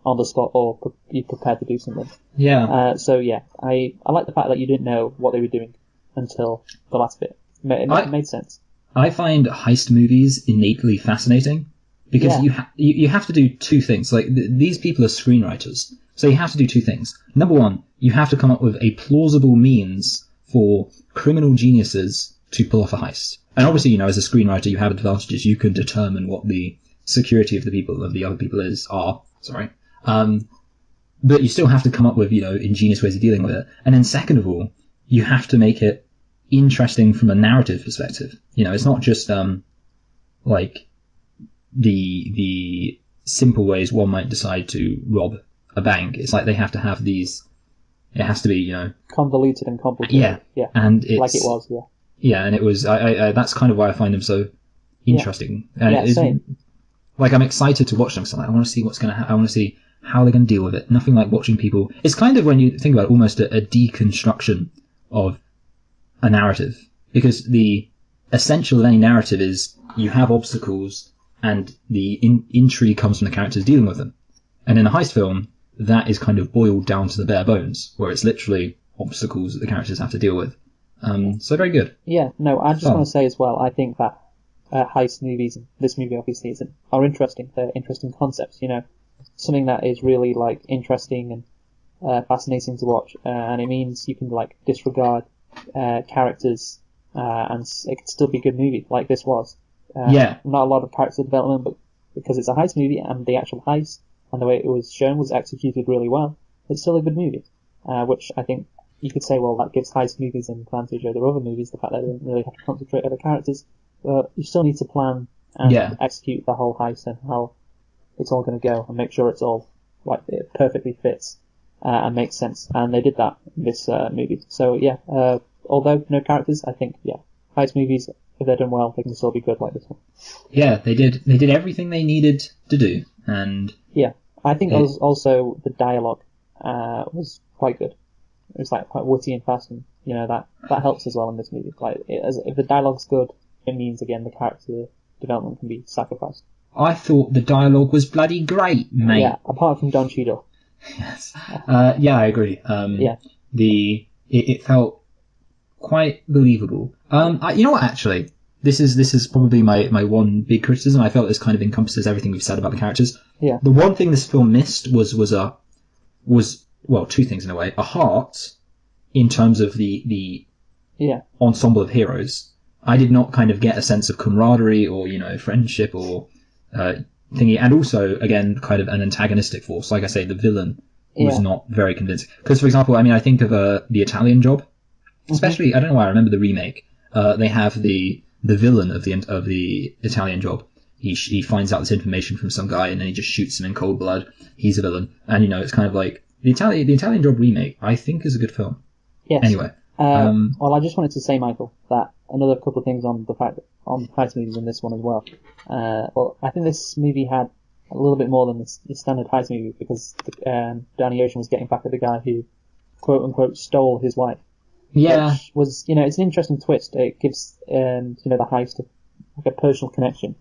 on the spot, or be prepared to do something. Yeah. So yeah, I like the fact that you didn't know what they were doing until the last bit. It made sense. I find heist movies innately fascinating because you have to do two things. Like, these people are screenwriters, so you have to do two things. Number one, you have to come up with a plausible means for criminal geniuses to pull off a heist. And obviously, as a screenwriter, you have advantages. You can determine what the security of the other people are. Sorry. But you still have to come up with, ingenious ways of dealing with it. And then second of all, you have to make it interesting from a narrative perspective. It's not just, like, the simple ways one might decide to rob a bank. It's like they have to have these, it has to be, convoluted and complicated. Yeah. And it's, like it was, yeah. Yeah, and it was, I that's kind of why I find them so interesting. And same. Like, I'm excited to watch them, so I want to see what's going to happen. I want to see how they're going to deal with it. Nothing like watching people. It's kind of, when you think about it, almost a deconstruction of a narrative. Because the essential of any narrative is you have obstacles, and the intrigue comes from the characters dealing with them. And in a heist film, that is kind of boiled down to the bare bones, where it's literally obstacles that the characters have to deal with. So very good. Yeah, no, I just want to say as well, I think that heist movies, and this movie obviously are interesting. They're interesting concepts, something that is really like interesting and fascinating to watch, and it means you can like disregard characters, and it could still be a good movie, like this was. Not a lot of character development, but because it's a heist movie and the actual heist and the way it was shown was executed really well, it's still a good movie. Which I think you could say, well, that gives heist movies an advantage over other movies, the fact that they don't really have to concentrate on the characters. But you still need to plan and execute the whole heist and how it's all going to go, and make sure it's all like it perfectly fits and makes sense. And they did that in this movie. So yeah, although no characters, I think heist movies, if they're done well, they can still be good like this one. Yeah, they did everything they needed to do, and I think also the dialogue was quite good. It was like quite witty and fast, and that helps as well in this movie. Like, if the dialogue's good, it means again the character development can be sacrificed. I thought the dialogue was bloody great, mate. Yeah, apart from Don Cheadle. Yes. I agree. It felt quite believable. You know what? Actually, this is probably my one big criticism. I felt this kind of encompasses everything we've said about the characters. Yeah. The one thing this film missed was two things in a way: a heart, in terms of the ensemble of heroes. I did not kind of get a sense of camaraderie or friendship or thingy, and also again kind of an antagonistic force. Like I say, the villain was not very convincing. Because, for example, I think of the Italian Job, especially. I don't know why I remember the remake. They have the villain of the Italian Job. He finds out this information from some guy, and then he just shoots him in cold blood. He's a villain, and it's kind of like the Italian Job remake. I think is a good film. Yes. Anyway. Well, I just wanted to say, Michael, that another couple of things on the fact that on heist movies in this one as well. Well, I think this movie had a little bit more than the standard heist movie, because Danny Ocean was getting back at the guy who, quote unquote, stole his wife. Yeah. Which was, it's an interesting twist. It gives, the heist like a personal connection.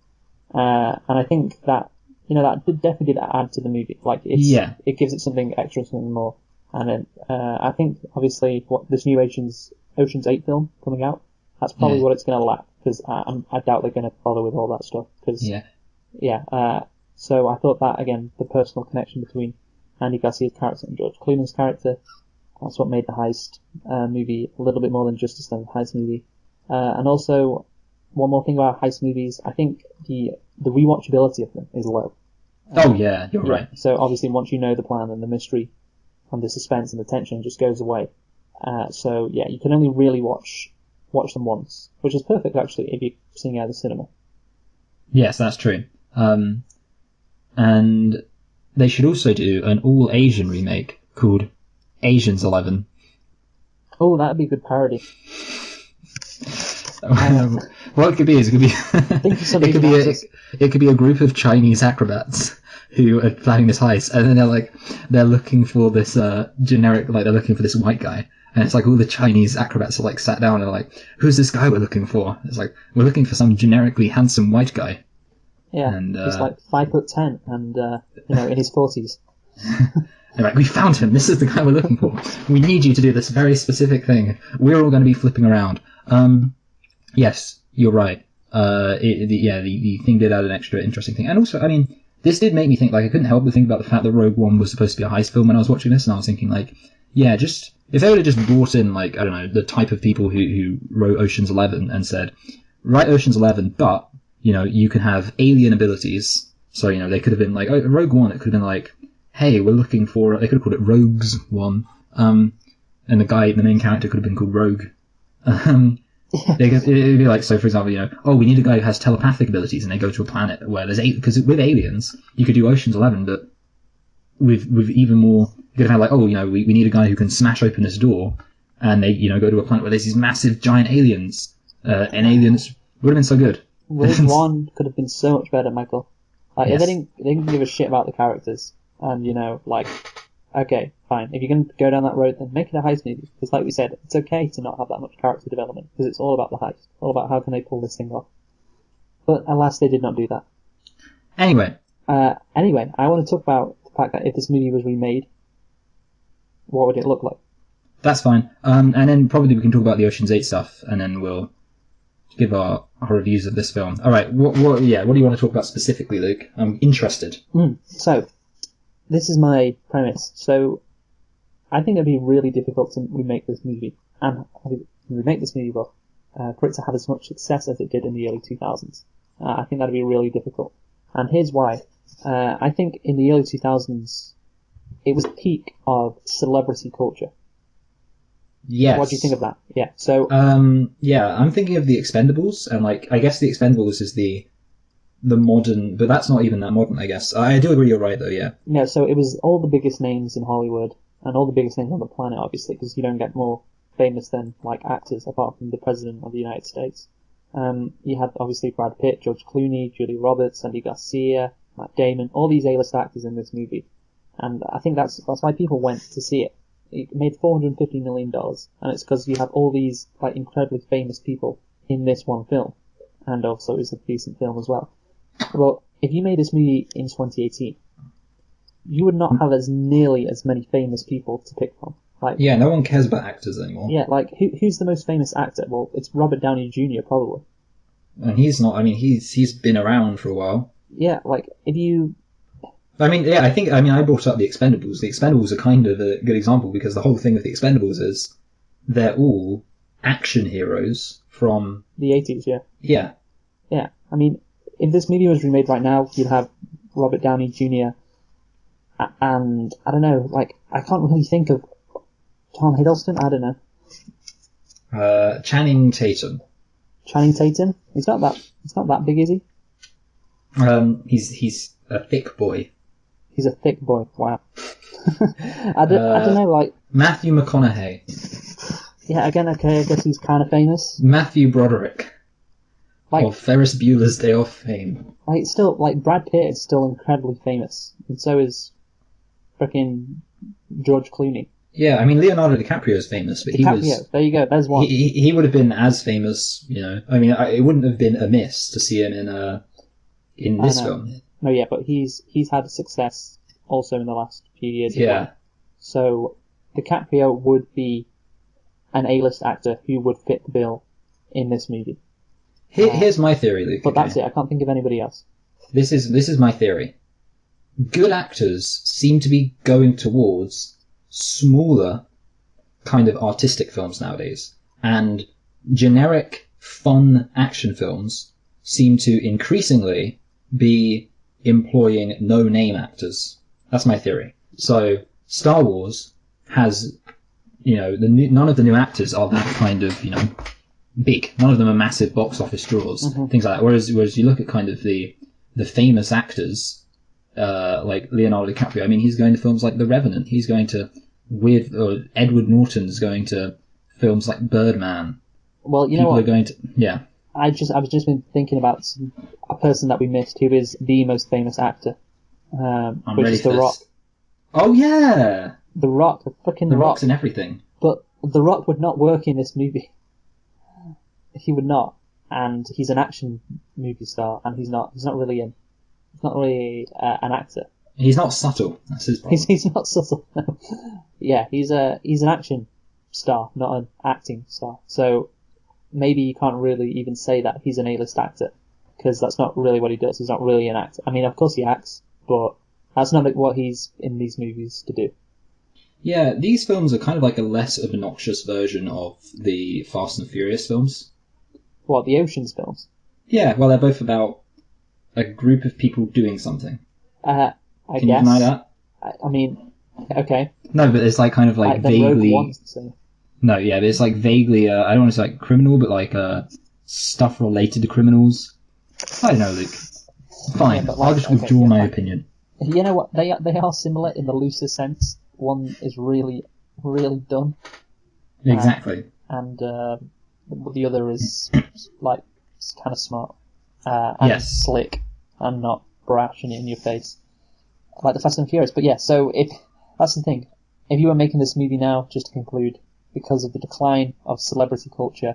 And I think that, that definitely did add to the movie. Like, it gives it something extra, something more. And then, I think, obviously, this new Ocean's 8 film coming out, that's probably what it's going to lack, because I doubt they're going to bother with all that stuff. So I thought that, again, the personal connection between Andy Garcia's character and George Clooney's character, that's what made the heist movie a little bit more than just a standard heist movie. And also, one more thing about heist movies, I think the rewatchability of them is low. You're right. So obviously, once you know the plan, and the mystery and the suspense and the tension just goes away. So yeah, you can only really watch them once, which is perfect actually if you're seeing it at the cinema. Yes, that's true. And they should also do an all Asian remake called Asians 11. Oh, that'd be a good parody. What it could be is it could be a group of Chinese acrobats who are planning this heist, and then they're looking for this generic, like they're looking for this white guy, and it's like all the Chinese acrobats are like sat down and like, who's this guy we're looking for? It's like, we're looking for some generically handsome white guy. Yeah, and he's like 5'10" and in his 40s. They're like, we found him. This is the guy we're looking for. We need you to do this very specific thing. We're all going to be flipping around. Yes, you're right. The thing did add an extra interesting thing, and also, I mean, this did make me think. Like, I couldn't help but think about the fact that Rogue One was supposed to be a heist film when I was watching this, and I was thinking, like, yeah, just if they would have just brought in, like, I don't know, the type of people who wrote Ocean's 11 and said, write Ocean's 11, but you can have alien abilities. So they could have been like, Rogue One. It could have been like, hey, we're looking for. They could have called it Rogues One, and the main character could have been called Rogue. It'd be like, so for example, we need a guy who has telepathic abilities, and they go to a planet where there's because with aliens, you could do Ocean's 11, but with even more, you could have like, we need a guy who can smash open this door, and they go to a planet where there's these massive giant aliens, and aliens would have been so good. Rogue One could have been so much better, Michael. Like, yes. They didn't give a shit about the characters, and okay, fine. If you're going to go down that road, then make it a heist movie. Because like we said, it's okay to not have that much character development, because it's all about the heist. All about how can they pull this thing off. But alas, they did not do that. Anyway, I want to talk about the fact that if this movie was remade, what would it look like? That's fine. And then probably we can talk about the Ocean's 8 stuff, and then we'll give our reviews of this film. All right, what do you want to talk about specifically, Luke? I'm interested. So, this is my premise. So, I think it'd be really difficult to remake this movie, for it to have as much success as it did in the early 2000s. I think that'd be really difficult. And here's why. I think in the early 2000s, it was the peak of celebrity culture. Yes. What do you think of that? Yeah. So. I'm thinking of the Expendables, and I guess the Expendables is the modern, but that's not even that modern, I guess. I do agree, you're right, though. Yeah. Yeah. So it was all the biggest names in Hollywood, and all the biggest names on the planet, obviously, because you don't get more famous than actors apart from the President of the United States. You had obviously Brad Pitt, George Clooney, Julia Roberts, Andy Garcia, Matt Damon, all these A-list actors in this movie, and I think that's why people went to see it. It made $450 million, and it's because you have all these incredibly famous people in this one film, and also it's a decent film as well. Well, if you made this movie in 2018, you would not have nearly as many famous people to pick from. No one cares about actors anymore. Yeah, who's the most famous actor? Well, it's Robert Downey Jr. probably. And he's not. I mean, he's been around for a while. Yeah, if you. I brought up the Expendables. The Expendables are kind of a good example because the whole thing with the Expendables is they're all action heroes from the 80s, yeah. Yeah. Yeah. I mean, if this movie was remade right now, you'd have Robert Downey Jr. and I don't know, I can't really think of Tom Hiddleston. I don't know. Channing Tatum. Channing Tatum? He's not that big, is he? He's a thick boy. He's a thick boy. Wow. I don't know, Matthew McConaughey. Yeah, again, okay, I guess he's kind of famous. Matthew Broderick. Of Ferris Bueller's Day Off fame. Still, Brad Pitt is still incredibly famous. And so is frickin' George Clooney. Yeah, I mean, Leonardo DiCaprio is famous, but DiCaprio, there you go, there's one. he would have been as famous, you know. I mean, it wouldn't have been amiss to see him in this film. No, yeah, but he's had success also in the last few years. Yeah. So DiCaprio would be an A-list actor who would fit the bill in this movie. Here's my theory, Luke. But that's it. I can't think of anybody else. This is my theory. Good actors seem to be going towards smaller kind of artistic films nowadays, and generic fun action films seem to increasingly be employing no-name actors. That's my theory. So Star Wars has, you know, none of the new actors are that kind of, you know, big. None of them are massive box office draws, things like that. Whereas you look at kind of the famous actors, like Leonardo DiCaprio. I mean, he's going to films like The Revenant. He's going to Edward Norton's going to films like Birdman. Well, you know what? People are going to, yeah. I've just been thinking about a person that we missed who is the most famous actor, which is The Rock. Oh yeah, The Rock, the fucking The Rock. Rock's in everything. But The Rock would not work in this movie. He would not, and he's an action movie star, and he's not really an actor. He's not subtle. That's his problem. He's not subtle. No. Yeah, he's an action star, not an acting star. So maybe you can't really even say that he's an A-list actor, because that's not really what he does. He's not really an actor. I mean, of course he acts, but that's not what he's in these movies to do. Yeah, these films are kind of like a less obnoxious version of the Fast and Furious films. What, the Ocean's films? Yeah, well, they're both about a group of people doing something. I Can guess. you deny that? I mean, okay. No, but it's like kind of like vaguely. No, yeah, but it's like vaguely. I don't want to say like criminal, but like stuff related to criminals. I don't know, Luke. Fine, Yeah, I'll just withdraw my opinion. You know what? They are similar in the looser sense. One is really, really dumb. Exactly. And the other is like kind of smart. And slick and not brash and in your face. Like the Fast and Furious. But yeah, so that's the thing. If you were making this movie now, just to conclude, because of the decline of celebrity culture,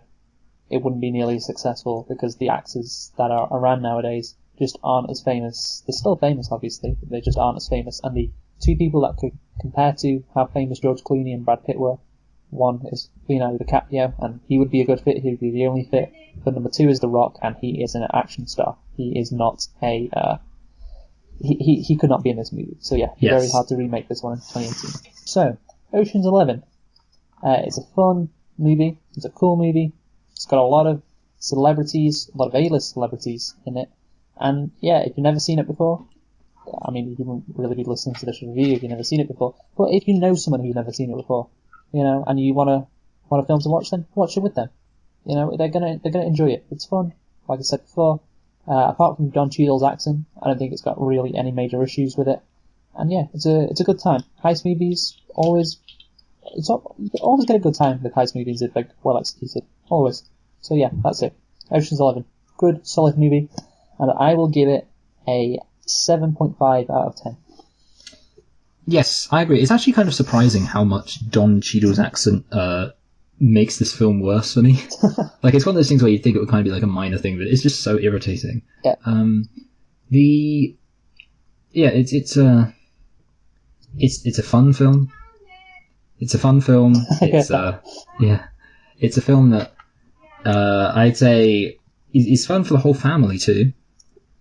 it wouldn't be nearly as successful, because the actors that are around nowadays just aren't as famous. They're still famous, obviously, but they just aren't as famous. And the two people that could compare to how famous George Clooney and Brad Pitt were, one is Leonardo DiCaprio, and he would be a good fit, he would be the only fit. But number two is The Rock, and he is an action star. He is not a... He could not be in this movie. So yeah, very hard to remake this one in 2018. So, Ocean's 11. It's a fun movie. It's a cool movie. It's got a lot of celebrities, a lot of A-list celebrities in it. And yeah, if you've never seen it before, I mean, you wouldn't really be listening to this review if you've never seen it before. But if you know someone who's never seen it before, you know, and you want a film to watch, then watch it with them. You know, they're gonna enjoy it. It's fun. Like I said before, apart from Don Cheadle's accent, I don't think it's got really any major issues with it. And yeah, it's a good time. Heist movies you always get a good time with heist movies if they're well executed. Always. So yeah, that's it. Ocean's 11. Good, solid movie. And I will give it a 7.5 out of 10. Yes, I agree. It's actually kind of surprising how much Don Cheadle's accent makes this film worse for me. Like, it's one of those things where you'd think it would kind of be like a minor thing, but it's just so irritating. Yeah. It's a fun film. It's a fun film. It's it's a film that I'd say is fun for the whole family too.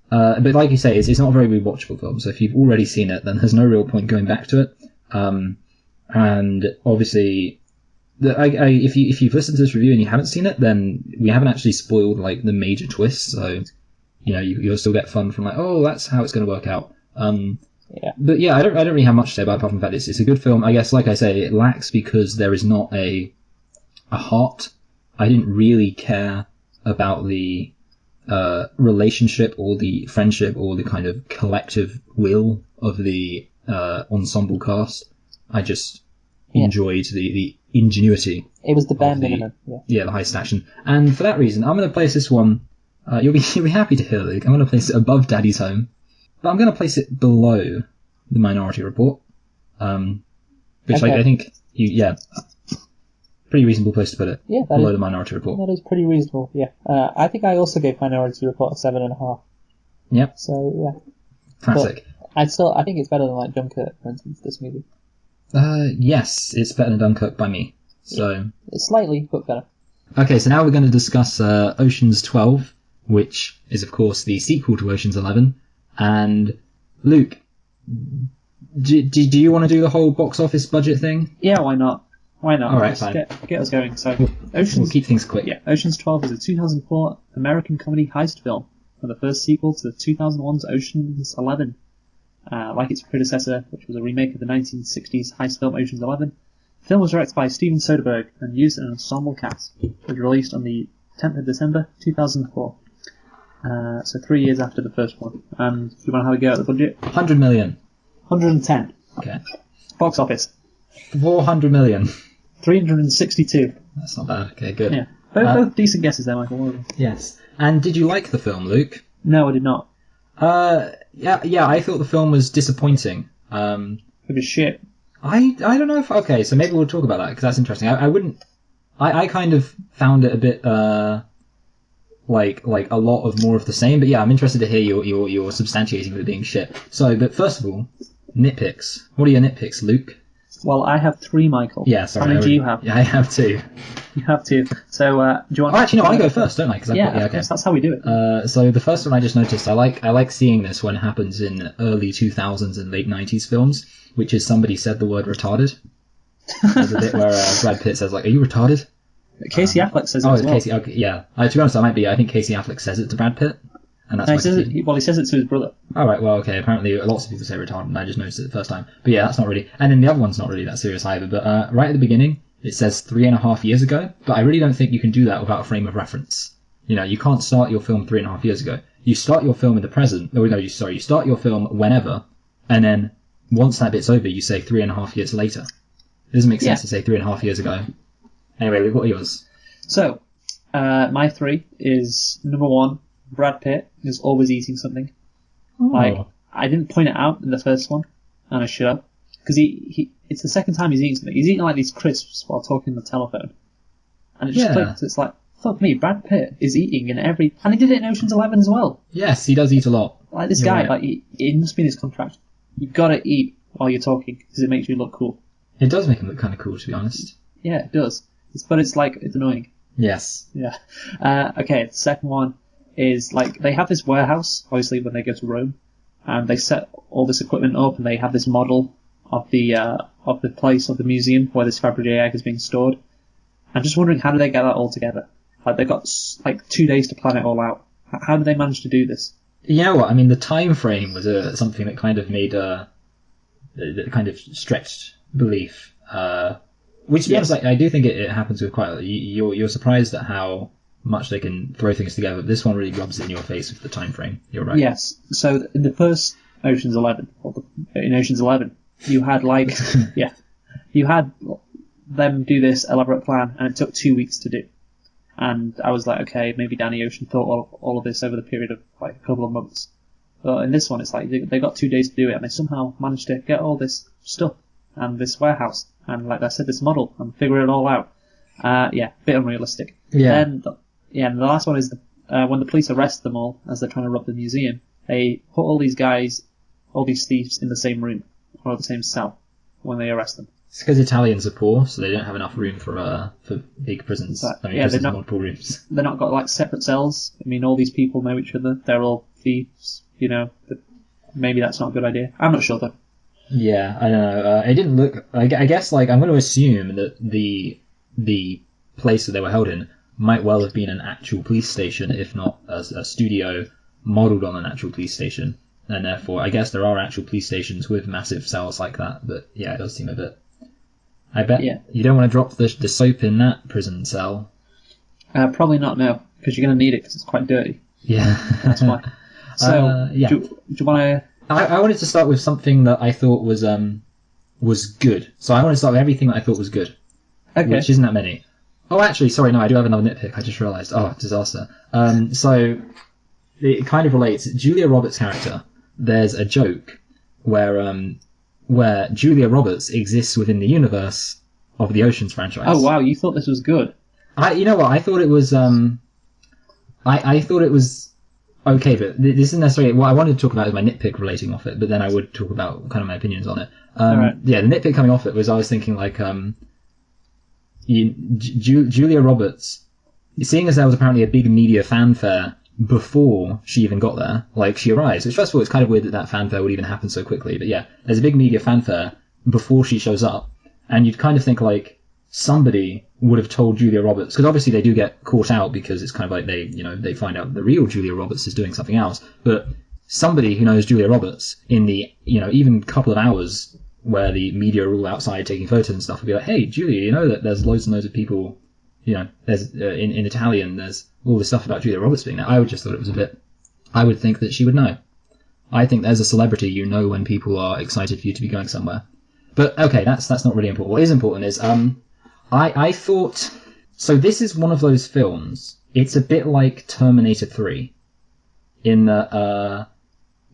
But like you say, it's not a very rewatchable film. So if you've already seen it, then there's no real point going back to it. And obviously, if you've listened to this review and you haven't seen it, then we haven't actually spoiled like the major twists. So you know you'll still get fun from like, oh, that's how it's going to work out. But yeah, I don't really have much to say about it, apart from the fact it's a good film. I guess, like I say, it lacks because there is not a heart. I didn't really care about the relationship or the friendship or the kind of collective will of the ensemble cast. I just enjoyed the ingenuity. It was the bare minimum. Yeah, the heist action. And for that reason, I'm going to place this one. You'll be happy to hear, Luke. I'm going to place it above Daddy's Home. But I'm going to place it below The Minority Report. Which Okay. I think pretty reasonable place to put it. Yeah, that Below is, the Minority Report. that is pretty reasonable. Yeah, I think I also gave Minority Report a 7.5. Yep, So yeah, classic. I think it's better than like Dunkirk, for instance. This movie. Yes, it's better than Dunkirk by me. So It's slightly, but better. okay, so now we're going to discuss Ocean's 12, which is of course the sequel to Ocean's 11. And Luke, do you want to do the whole box office budget thing? Yeah, why not? Why not? All right, Let's fine. get us going. So, We'll Ocean's keep things quick. Yeah, Ocean's 12 is a 2004 American comedy heist film and the first sequel to 2001's Ocean's 11. Like its predecessor, which was a remake of the 1960s heist film Ocean's 11, the film was directed by Steven Soderbergh and used an ensemble cast. It was released on the 10th of December 2004, so 3 years after the first one. And do you want to have a go at the budget? 100 million. 110. Okay. Box office, 400 million. 362. That's not bad. Okay, good. Yeah, both decent guesses there, Michael. Well done. Yes. And did you like the film, Luke? No, I did not. Yeah, I thought the film was disappointing. It was shit. I don't know if... Okay, so maybe we'll talk about that, because that's interesting. I kind of found it a bit, like a lot of more of the same, but yeah, I'm interested to hear your substantiating of it being shit. So, but first of all, nitpicks. What are your nitpicks, Luke? Well, I have 3, Michael. Yeah, sorry. How many do you have? Yeah, I have 2. You have 2. So, do you want? Oh, actually, no, I go first, don't I? 'Cause Yeah, okay. of course, that's how we do it. So the first one I just noticed, I like seeing this when it happens in early 2000s and late 90s films, which is somebody said the word retarded. There's a bit where Brad Pitt says, like, "Are you retarded?" Casey Affleck says it Oh, as it's well. Casey. Okay, yeah. To be honest, I think Casey Affleck says it to Brad Pitt, and that's No, why he says confused. it, well, he says it to his brother. All right, well, okay. Apparently, lots of people say retarded, and I just noticed it the first time. But yeah, that's not really. And then the other one's not really that serious either. But right at the beginning, it says 3.5 years ago. But I really don't think you can do that without a frame of reference. You know, you can't start your film 3.5 years ago. You start your film in the present. No, you start your film whenever, and then once that bit's over, you say 3.5 years later. It doesn't make sense to say 3.5 years ago. Anyway, Luke, what are yours? So, my 3 is number 1. Brad Pitt is always eating something. Oh. Like, I didn't point it out in the first one, and I should have, because it's the second time he's eating something. He's eating like these crisps while talking on the telephone, and it just clicked. It's like, fuck me, Brad Pitt is eating in every, and he did it in Ocean's 11 as well. Yes, he does eat a lot. Like this You're guy, right. like it must be in his contract. You've got to eat while you're talking because it makes you look cool. It does make him look kind of cool, to be honest. Yeah, it does. But it's like it's annoying. Yes. Yeah. Okay, the second one is like they have this warehouse, obviously, when they go to Rome, and they set all this equipment up, and they have this model of the place, of the museum where this Fabergé egg is being stored. I'm just wondering, how do they get that all together? Like, they've got like 2 days to plan it all out. How do they manage to do this? You know what? I mean, the time frame was something that kind of made that kind of stretched belief. Which, to be honest, I do think it happens with quite. You're surprised at how much they can throw things together. This one really rubs it in your face with the time frame. You're right. Yes. So in the first Ocean's 11, in Ocean's 11, you had like you had them do this elaborate plan, and it took 2 weeks to do. And I was like, okay, maybe Danny Ocean thought all of this over the period of like a couple of months. But in this one, it's like they got 2 days to do it, and they somehow managed to get all this stuff and this warehouse and, like I said, this model and figure it all out. A bit unrealistic. Yeah. And the last one is when the police arrest them all as they're trying to rob the museum, they put all these guys, all these thieves, in the same room or the same cell when they arrest them. It's because Italians are poor, so they don't have enough room for big prisons. Prisons they're not, multiple rooms. They're not got like separate cells. I mean, all these people know each other. They're all thieves. You know, maybe that's not a good idea. I'm not sure though. Yeah, I don't know. It didn't look. I guess like I'm going to assume that the place that they were held in might well have been an actual police station, if not a studio modelled on an actual police station. And therefore, I guess there are actual police stations with massive cells like that. But yeah, it does seem a bit. I bet you don't want to drop the soap in that prison cell. Probably not, no, because you're going to need it because it's quite dirty. Yeah, that's why. So, yeah. do you want to? I wanted to start with something that I thought was good. So I want to start with everything that I thought was good, which isn't that many. Oh, actually, sorry, no, I do have another nitpick. I just realised. Oh, disaster. So it kind of relates. Julia Roberts' character. There's a joke where where Julia Roberts exists within the universe of the Oceans franchise. Oh wow, you thought this was good? You know what? I thought it was. I thought it was okay, but this isn't necessarily what I wanted to talk about. Is my nitpick relating off it, but then I would talk about kind of my opinions on it. Alright. Yeah, the nitpick coming off it was I was thinking like Julia Roberts, seeing as there was apparently a big media fanfare before she even got there, like she arrives. Which first of all, it's kind of weird that fanfare would even happen so quickly. But yeah, there's a big media fanfare before she shows up, and you'd kind of think like somebody would have told Julia Roberts, because obviously they do get caught out because it's kind of like they find out the real Julia Roberts is doing something else. But somebody who knows Julia Roberts in the even couple of hours where the media are all outside taking photos and stuff would be like, hey Julia, you know that there's loads and loads of people. There's in Italian, there's all this stuff about Julia Roberts being there. I would just thought it was a bit. I would think that she would know. I think as a celebrity, when people are excited for you to be going somewhere. But okay, that's not really important. What is important is I thought so. This is one of those films. It's a bit like Terminator 3, in that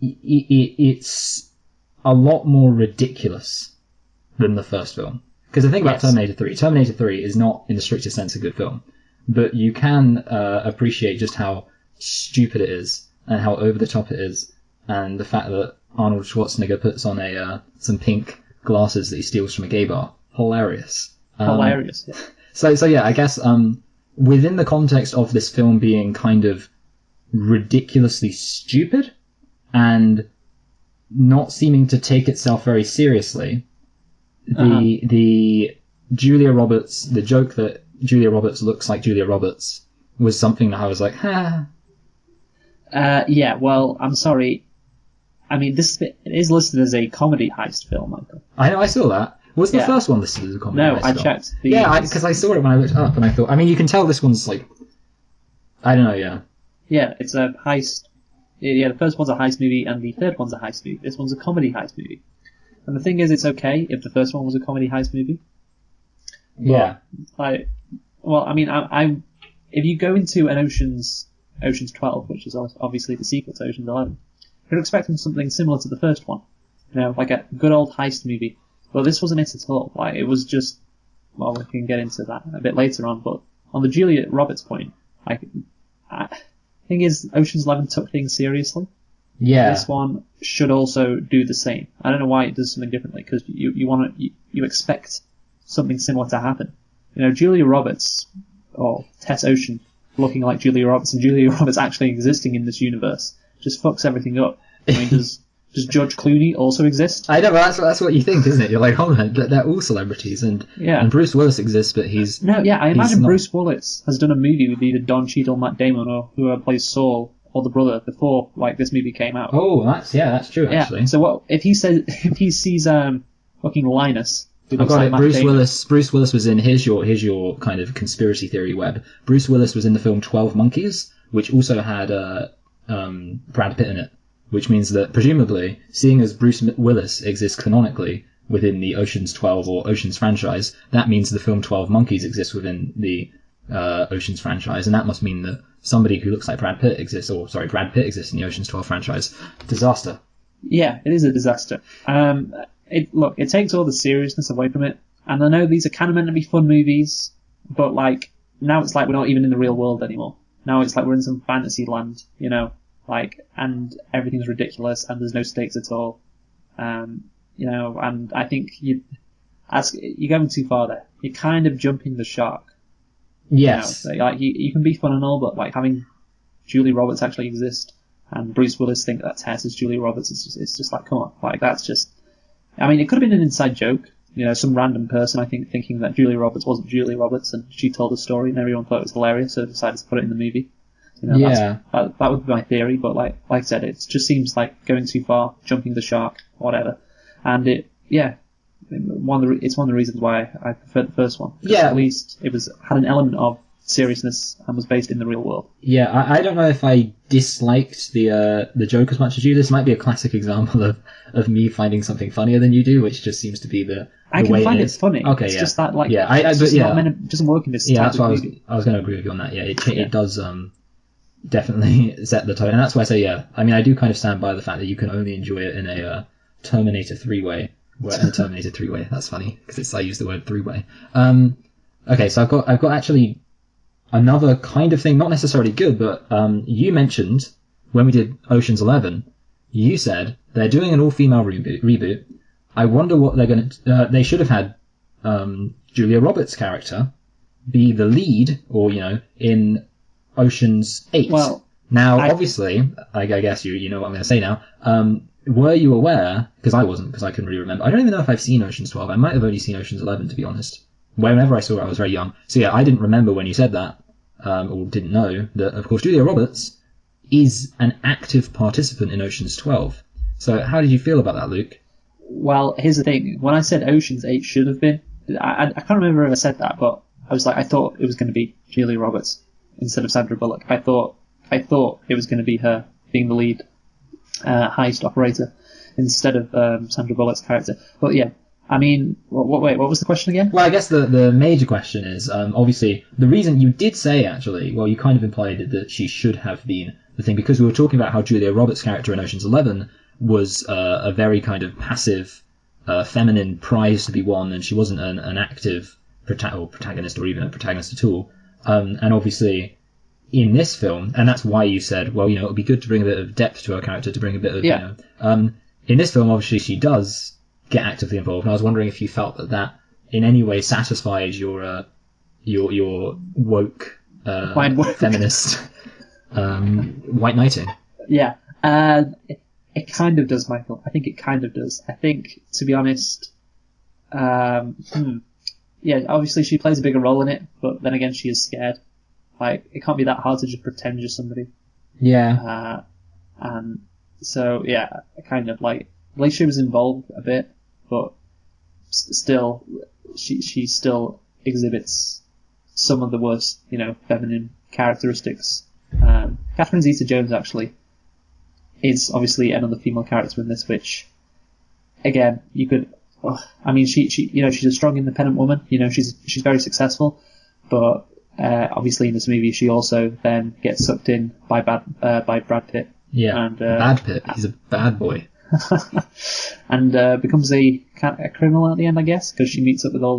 it's a lot more ridiculous than the first film. Because the thing about Terminator 3 is not, in the strictest sense, a good film. But you can appreciate just how stupid it is, and how over the top it is, and the fact that Arnold Schwarzenegger puts on some pink glasses that he steals from a gay bar. Hilarious. Hilarious. Yeah. So yeah, I guess within the context of this film being kind of ridiculously stupid and not seeming to take itself very seriously, the Julia Roberts, the joke that Julia Roberts looks like Julia Roberts was something that I was like, ha. Yeah, well, I'm sorry. I mean, it is listed as a comedy heist film, Michael. I know, I saw that. Was the first one listed as a comedy heist film? No, I checked. Yeah, because I saw it when I looked up, and I thought, I mean, you can tell this one's like, I don't know, yeah. Yeah, it's a heist. Yeah, the first one's a heist movie, and the third one's a heist movie. This one's a comedy heist movie. And the thing is, it's okay if the first one was a comedy heist movie. Yeah. But, if you go into an Ocean's 12, which is obviously the sequel to Ocean's 11, you're expecting something similar to the first one. Like a good old heist movie. Well, this wasn't it at all. Like, it was just, well, we can get into that a bit later on, but on the Julia Roberts point, thing is, Ocean's 11 took things seriously. Yeah. This one should also do the same. I don't know why it does something differently, because you expect something similar to happen. Julia Roberts, or Tess Ocean, looking like Julia Roberts, and Julia Roberts actually existing in this universe, just fucks everything up. I mean, does George Clooney also exist? I know, but that's what you think, isn't it? You're like, hold on, they're all celebrities, and Bruce Willis exists, but he's... No, yeah, I imagine Bruce Willis has done a movie with either Don Cheadle, Matt Damon, or whoever plays Saul, or the brother, before this movie came out. Oh, that's true, actually. Yeah, so what if he sees fucking Linus... I've got it. Bruce Willis was in. Here's your kind of conspiracy theory web. Bruce Willis was in the film 12 Monkeys, which also had Brad Pitt in it. Which means that presumably, seeing as Bruce Willis exists canonically within the Ocean's 12 or Ocean's franchise, that means the film 12 Monkeys exists within the Ocean's franchise, and that must mean that somebody who looks like Brad Pitt exists in the Ocean's 12 franchise. Disaster. Yeah, it is a disaster. It takes all the seriousness away from it, and I know these are kind of meant to be fun movies, but now it's like we're not even in the real world anymore. Now it's like we're in some fantasy land, and everything's ridiculous, and there's no stakes at all, and I think you're going too far there. You're kind of jumping the shark. Yes. You can be fun and all, but having Julia Roberts actually exist, and Bruce Willis think that Tess is Julia Roberts, it's just like, come on, that's just... I mean, it could have been an inside joke, some random person, I think, thinking that Julia Roberts wasn't Julia Roberts, and she told a story, and everyone thought it was hilarious, so decided to put it in the movie. That would be my theory, but like I said, it just seems like going too far, jumping the shark, whatever. And it's one of the reasons why I preferred the first one. Yeah. At least it had an element of seriousness and was based in the real world. Yeah, I don't know if I disliked the joke as much as you. This might be a classic example of me finding something funnier than you do, which just seems to be the I can way find it it's funny. Okay, it's yeah. just that it doesn't work in this. Yeah, type that's what movie. I was going to agree with you on that. Yeah, it does definitely set the tone, and that's why I say I mean, I do kind of stand by the fact that you can only enjoy it in a Terminator 3 way, a Terminator 3-way. That's funny because I use the word 3-way. Okay, so I've got actually another kind of thing, not necessarily good, but you mentioned when we did Ocean's 11, you said they're doing an all-female reboot. I wonder what they're going to... they should have had Julia Roberts' character be the lead, or, in Ocean's 8. Well, now, obviously, I guess you know what I'm going to say now. Were you aware, because I wasn't, because I couldn't really remember. I don't even know if I've seen Ocean's 12. I might have only seen Ocean's 11, to be honest. Whenever I saw it, I was very young. So yeah, I didn't remember when you said that, or didn't know, that, of course, Julia Roberts is an active participant in Ocean's 12. So how did you feel about that, Luke? Well, here's the thing. When I said Ocean's 8 should have been, I can't remember if I said that, but I was like, I thought it was going to be Julia Roberts instead of Sandra Bullock. I thought it was going to be her being the lead heist operator instead of Sandra Bullock's character. But yeah, I mean, wait, what was the question again? Well, I guess the major question is, obviously, the reason you did say, actually, well, you kind of implied that she should have been the thing, because we were talking about how Julia Roberts' character in Ocean's 11 was a very kind of passive, feminine prize to be won, and she wasn't an active protagonist or even a protagonist at all. And obviously, in this film, and that's why you said, well, it would be good to bring a bit of depth to her character, to bring a bit of, in this film, obviously, she does get actively involved, and I was wondering if you felt that in any way satisfied your woke, feminist, white knighting. Yeah, it kind of does, Michael. I think it kind of does. I think, to be honest, yeah, obviously she plays a bigger role in it, but then again, she is scared. Like, it can't be that hard to just pretend you're somebody. Yeah. And so, yeah, kind of like she was involved a bit, but still, she still exhibits some of the worst, feminine characteristics. Catherine Zeta-Jones actually is obviously another female character in this, which, again, you could. I mean, she she's a strong, independent woman. She's very successful, but obviously in this movie she also then gets sucked in by Brad Pitt. Yeah, and Bad Pitt. He's a bad boy. And becomes a criminal at the end, I guess, because she meets up with all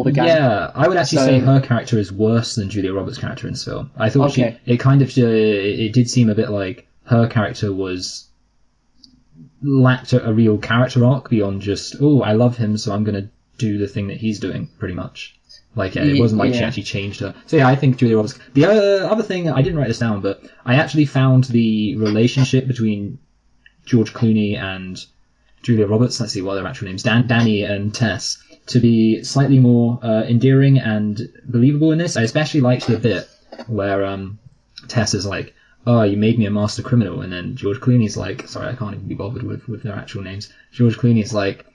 the gang. Yeah, I would actually say her character is worse than Julia Roberts' character in this film. I thought it did seem a bit like her character lacked a real character arc beyond just, I love him, so I'm going to do the thing that he's doing, pretty much. Like, it wasn't like she actually changed her. So yeah, I think Julia Roberts... The other thing, I didn't write this down, but I actually found the relationship between George Clooney and Julia Roberts, let's see what their actual names, Danny and Tess, to be slightly more endearing and believable in this. I especially liked the bit where Tess is like, oh, you made me a master criminal, and then George Clooney's like, sorry, I can't even be bothered with their actual names. George Clooney's like,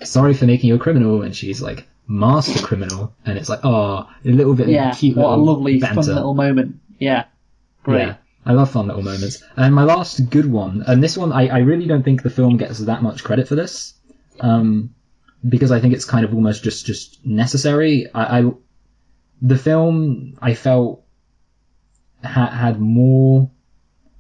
sorry for making you a criminal, and she's like, master criminal, and it's like, a little bit of cute what little a lovely banter. fun little moment. Yeah, great. Yeah, I love fun little moments. And my last good one, and this one, I really don't think the film gets that much credit for this, because I think it's kind of almost just necessary. The film, I felt, had more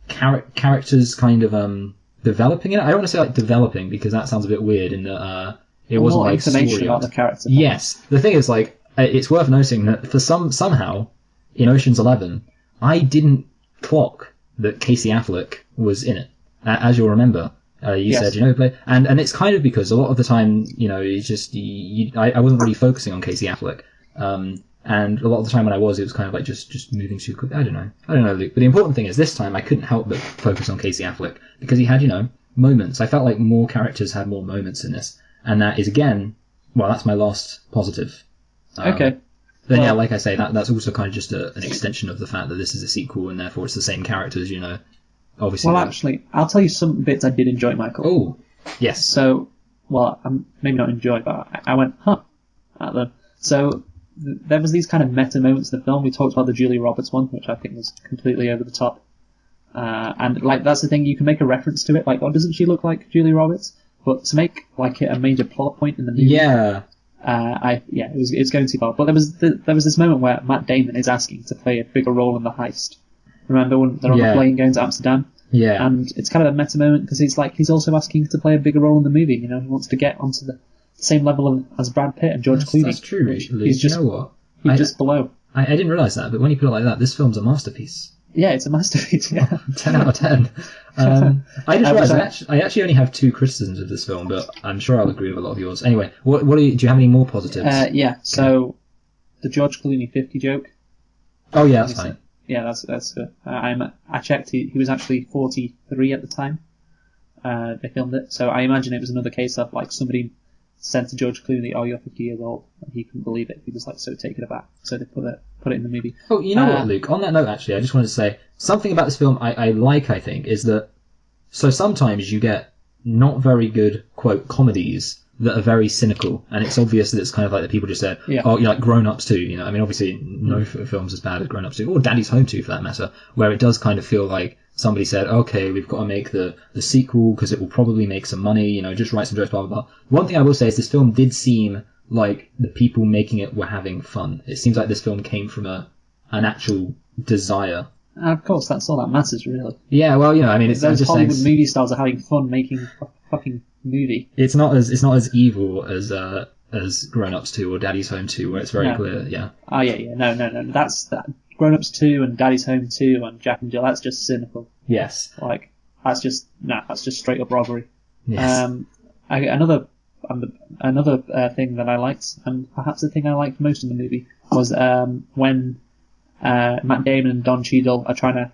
characters kind of developing in it. I don't want to say like developing, because that sounds a bit weird in that it wasn't like information about the character. Yes, the thing is, like, it's worth noting that for somehow in Ocean's 11, I didn't clock that Casey Affleck was in it. As you'll remember, you said, play, and it's kind of because a lot of the time, it's just I wasn't really focusing on Casey Affleck. And a lot of the time when I was, it was kind of like just moving too quick. I don't know, Luke. But the important thing is, this time I couldn't help but focus on Casey Affleck, because he had, moments. I felt like more characters had more moments in this. And that is, again, that's my last positive. Okay. Then, like I say, that's also kind of just an extension of the fact that this is a sequel, and therefore it's the same characters, obviously. Well, actually, I'll tell you some bits I did enjoy, Michael. Oh, yes. So, maybe not enjoy, but I went, at them. So, there was these kind of meta moments in the film. We talked about the Julia Roberts one, which I think was completely over the top. And, like, that's the thing, you can make a reference to it, like, doesn't she look like Julia Roberts? But to make, like, it a major plot point in the movie... Yeah. It's going too far. But there was this moment where Matt Damon is asking to play a bigger role in the heist. Remember when they're on the plane going to Amsterdam? Yeah. And it's kind of a meta moment because it's like he's also asking to play a bigger role in the movie. You know, he wants to get onto the same level as Brad Pitt and George Clooney. That's true, which Luke. He's just, you know what? He's just below. I didn't realise that, but when you put it like that, this film's a masterpiece. Yeah, it's a masterpiece. Yeah. 10 out of 10. I just realised I actually only have 2 criticisms of this film, but I'm sure I'll agree with a lot of yours. Anyway, do you have any more positives? Yeah. So the George Clooney 50 joke. Oh yeah, that's fine. Yeah, that's good. I checked. He was actually 43 at the time. They filmed it, so I imagine it was another case of like somebody said to George Clooney, "Oh, you're 50 years old," and he couldn't believe it. He was like so taken aback. So they put it in the movie. Oh, you know what, Luke? On that note, actually, I just wanted to say something about this film I think, is that so sometimes you get not very good, quote, comedies that are very cynical, and it's obvious that it's kind of like that people just said, oh, you know, like Grown Ups 2, you know, I mean, obviously no film's as bad as Grown Ups 2, or Daddy's Home 2 for that matter, where it does kind of feel like somebody said, okay, we've got to make the sequel because it will probably make some money, you know, just write some jokes, blah, blah, blah. One thing I will say is this film did seem like the people making it were having fun. It seems like this film came from an actual desire. Of course, that's all that matters, really. Yeah, well, you know, I mean, those Hollywood movie stars are having fun making a fucking movie. It's not as evil as Grown Ups 2 or Daddy's Home 2, where it's very clear. Yeah. Oh yeah. No. That's that. Grown Ups 2 and Daddy's Home 2 and Jack and Jill. That's just cynical. Yes. Like that's just straight up robbery. Yes. Another thing that I liked, and perhaps the thing I liked most in the movie, was when Matt Damon and Don Cheadle are trying to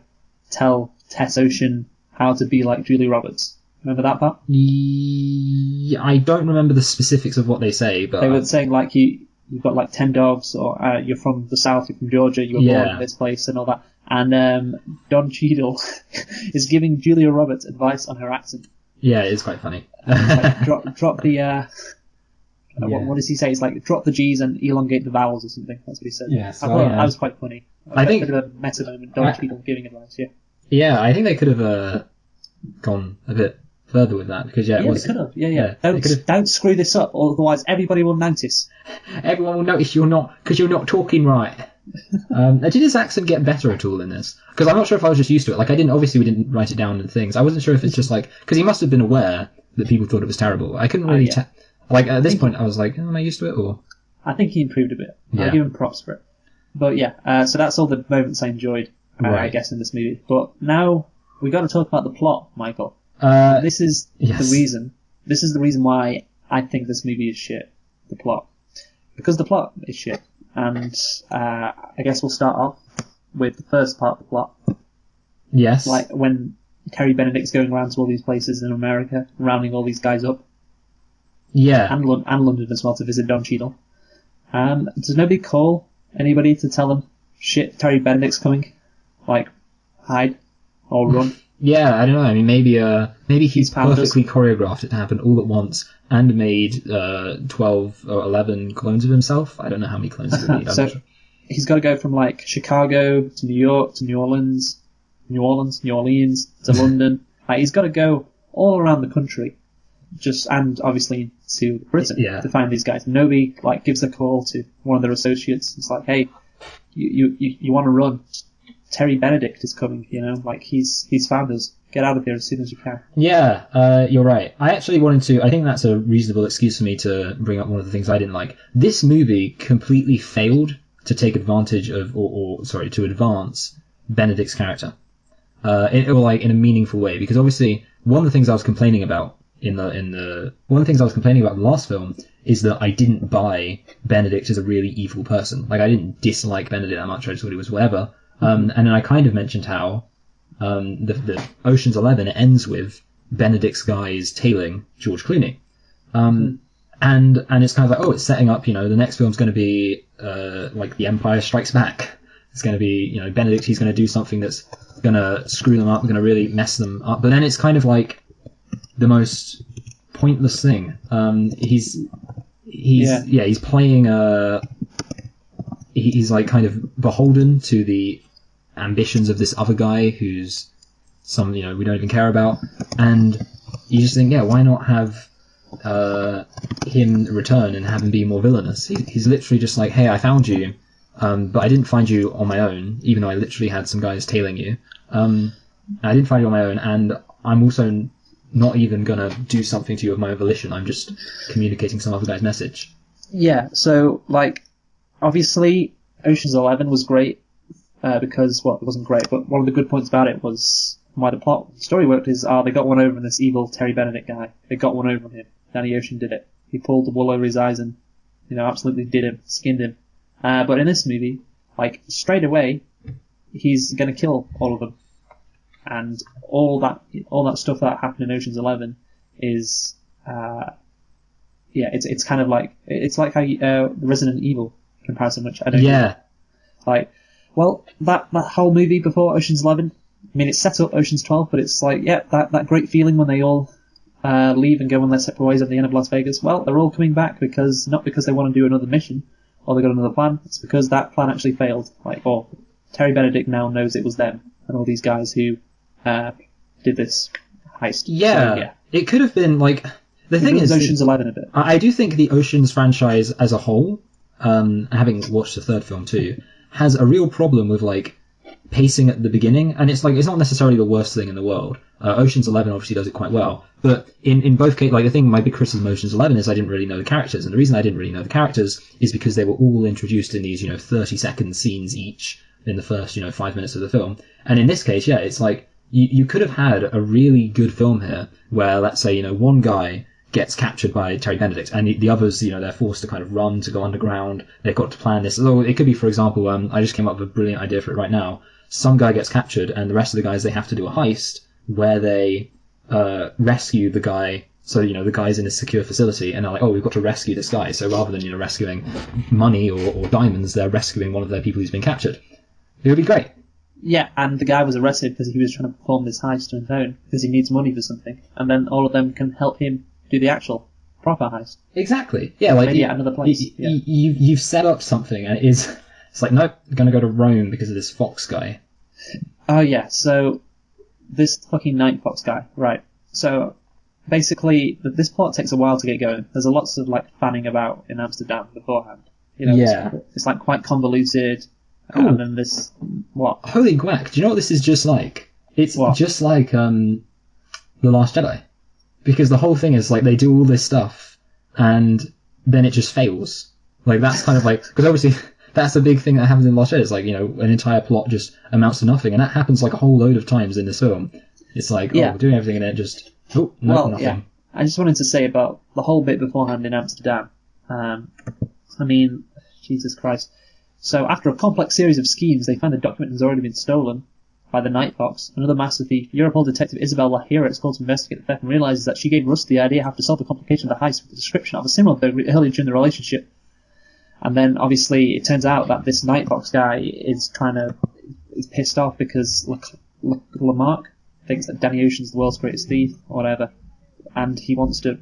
tell Tess Ocean how to be like Julia Roberts. Remember that part? Yeah, I don't remember the specifics of what they say, but they were saying like you've got like 10 dogs, or you're from the South, you're from Georgia, you were born in this place, and all that. And Don Cheadle is giving Julia Roberts advice on her accent. Yeah, it is quite funny. Like, drop the. What does he say? It's like drop the G's and elongate the vowels or something. That's what he said. Yeah, I thought that was quite funny. I think a bit of a meta moment. Don Cheadle giving advice. Yeah. Yeah, I think they could have gone a bit further with that because it was. They could have. Yeah. Don't screw this up, otherwise everybody will notice. Everyone will notice you're not talking right. Did his accent get better at all in this? Because I'm not sure if I was just used to it. Like we didn't write it down in things. I wasn't sure if it's just like because he must have been aware that people thought it was terrible. I couldn't really tell. Like at this point, I was like, am I used to it or? I think he improved a bit. I'll give him props for it. But yeah, so that's all the moments I enjoyed, I guess, in this movie. But now we got to talk about the plot, Michael. This is the reason. This is the reason why I think this movie is shit. The plot, because the plot is shit. And I guess we'll start off with the first part of the plot. Yes. Like when Terry Benedict's going around to all these places in America, rounding all these guys up. Yeah. And London as well to visit Don Cheadle. Does nobody call anybody to tell them, shit, Terry Benedict's coming? Like, hide or run? Yeah, I don't know. I mean, maybe he's perfectly choreographed it to happen all at once and made 12 or 11 clones of himself. I don't know how many clones he made. So he's got to go from like Chicago to New York to New Orleans to London. Like he's got to go all around the country, and obviously to Britain to find these guys. Nobody like gives a call to one of their associates. It's like, hey, you want to run? Terry Benedict is coming, you know, like he's found us. Get out of here as soon as you can. Yeah, you're right. I think that's a reasonable excuse for me to bring up one of the things I didn't like. This movie completely failed to take advantage of, to advance Benedict's character, in a meaningful way. Because obviously, one of the things I was complaining about in the last film is that I didn't buy Benedict as a really evil person. Like I didn't dislike Benedict that much. I just thought he was whatever. And then I kind of mentioned how the Ocean's 11 ends with Benedict's guys tailing George Clooney. And it's kind of like, it's setting up, the next film's going to be like The Empire Strikes Back. It's going to be, Benedict, he's going to do something that's going to screw them up, going to really mess them up. But then it's kind of like the most pointless thing. He's playing he's like kind of beholden to the ambitions of this other guy who's we don't even care about, and you just think, why not have him return and have him be more villainous? He's literally just like, hey, I found you, but I didn't find you on my own, even though I literally had some guys tailing you. I didn't find it on my own, and I'm also not even gonna do something to you of my own volition. I'm just communicating some other guy's message. Yeah, so, like, obviously, Ocean's 11 was great, because, well, it wasn't great, but one of the good points about it was why the story worked is, they got one over on this evil Terry Benedict guy. They got one over on him. Danny Ocean did it. He pulled the wool over his eyes and, absolutely did him, skinned him. But in this movie, like, straight away, he's gonna kill all of them. And all that stuff that happened in Ocean's 11 is, it's kind of like, it's like how the Resident Evil comparison, which I don't Yeah. Like, well, that whole movie before Ocean's 11, I mean, it set up Ocean's 12, but it's like, that great feeling when they all leave and go on their separate ways at the end of Las Vegas. Well, they're all coming back not because they want to do another mission or they got another plan. It's because that plan actually failed. Like, Terry Benedict now knows it was them and all these guys who did this heist. Yeah. So, yeah. It could have been, like... The thing is... Ocean's 11 a bit. I do think the Ocean's franchise as a whole, having watched the third film too, has a real problem with, like, pacing at the beginning, and it's not necessarily the worst thing in the world. Ocean's 11 obviously does it quite well, but in both cases, like, the thing, my big criticism of Ocean's 11 is I didn't really know the characters, and the reason I didn't really know the characters is because they were all introduced in these 30-second scenes each in the first 5 minutes of the film. And in this case, it's like you could have had a really good film here where, let's say, one guy gets captured by Terry Benedict, and the others, they're forced to kind of run to go underground. They've got to plan this. So it could be, for example, I just came up with a brilliant idea for it right now. Some guy gets captured, and the rest of the guys, they have to do a heist where they rescue the guy. So, the guy's in a secure facility, and they're like, we've got to rescue this guy. So rather than, rescuing money or diamonds, they're rescuing one of their people who's been captured. It would be great. Yeah, and the guy was arrested because he was trying to perform this heist on his own, because he needs money for something. And then all of them can help him do the actual proper heist. Exactly. Yeah, like maybe at another place. You've set up something, and it's like, nope, I'm going to go to Rome because of this Fox guy. Oh yeah, so this fucking Night Fox guy, right? So basically, this plot takes a while to get going. There's lots of like fanning about in Amsterdam beforehand. It's like quite convoluted. And then this, what? Holy guac! Do you know what this is just like? It's just like The Last Jedi. Because the whole thing is, like, they do all this stuff, and then it just fails. Like, that's kind of like... Because obviously, that's the big thing that happens in Lost Jedi. It's like, an entire plot just amounts to nothing, and that happens, like, a whole load of times in this film. It's like, we're doing everything, and then it just... nothing. Yeah. I just wanted to say about the whole bit beforehand in Amsterdam. I mean, Jesus Christ. So, after a complex series of schemes, they find a document has already been stolen by the Night Fox, another master thief. Europol detective Isabel Lahira is called to investigate the theft and realizes that she gave Russ the idea how to solve the complication of the heist with the description of a similar burglary earlier during the relationship. And then, obviously, it turns out that this Night Fox guy is pissed off because Lamarck thinks that Danny Ocean's the world's greatest thief, or whatever, and he wants to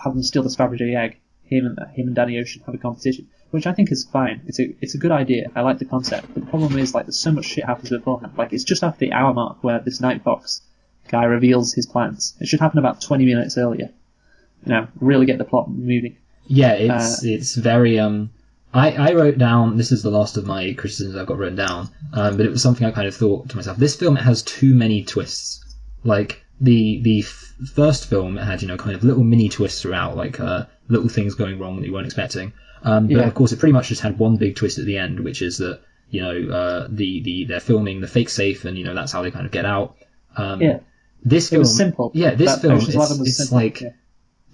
have them steal this Fabergé egg. Him and Danny Ocean have a competition, which I think is fine. It's a good idea. I like the concept, but the problem is, like, there's so much shit happens beforehand. Like, it's just after the hour mark where this Night Fox guy reveals his plans. It should happen about 20 minutes earlier. Really get the plot moving. Yeah, it's very I wrote down, this is the last of my criticisms I've got written down, but it was something I kind of thought to myself. This film, it has too many twists. Like, the first film, it had, kind of little mini twists throughout, like little things going wrong that you weren't expecting. But of course, it pretty much just had one big twist at the end, which is that they're filming the fake safe, and that's how they kind of get out. This film, it was simple. Yeah, this film, it's like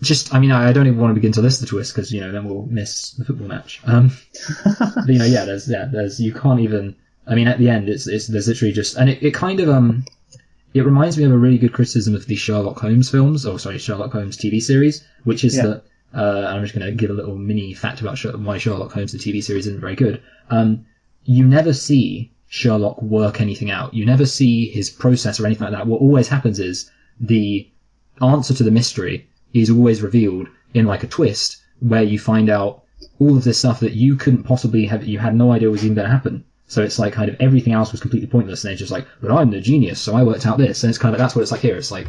just. I mean, I don't even want to begin to list the twists because then we'll miss the football match. But, there's you can't even. I mean, at the end, there's literally just, and it kind of It reminds me of a really good criticism of the Sherlock Holmes films, Sherlock Holmes TV series, which is that, I'm just going to give a little mini fact about why Sherlock Holmes, the TV series, isn't very good. You never see Sherlock work anything out. You never see his process or anything like that. What always happens is the answer to the mystery is always revealed in like a twist where you find out all of this stuff that you couldn't possibly have, you had no idea was even going to happen. So it's like kind of everything else was completely pointless, and it's just like, but I'm the genius, so I worked out this. And it's kind of, that's what it's like here. It's like,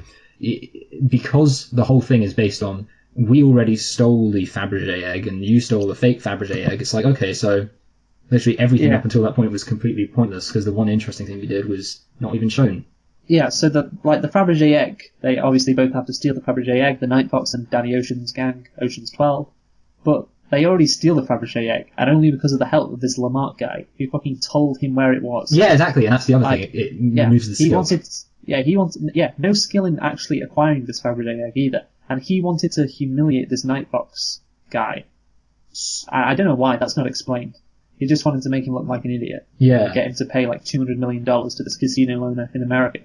because the whole thing is based on, we already stole the Fabergé egg, and you stole the fake Fabergé egg, it's like, okay, so Literally everything Yeah. up until that point was completely pointless because the one interesting thing he did was not even shown. Yeah, so the Fabergé egg, they obviously both have to steal the Fabergé egg, the Night Fox and Danny Ocean's gang, Ocean's 12, but they already steal the Fabergé egg, and only because of the help of this Lamarck guy, who fucking told him where it was. Yeah, exactly, and that's the other Like, thing. It removes the skill. He wanted, no skill in actually acquiring this Fabergé egg either, and he wanted to humiliate this Night Fox guy. I don't know why, that's not explained. He just wanted to make him look like an idiot. Yeah. Get him to pay like $200 million to this casino owner in America.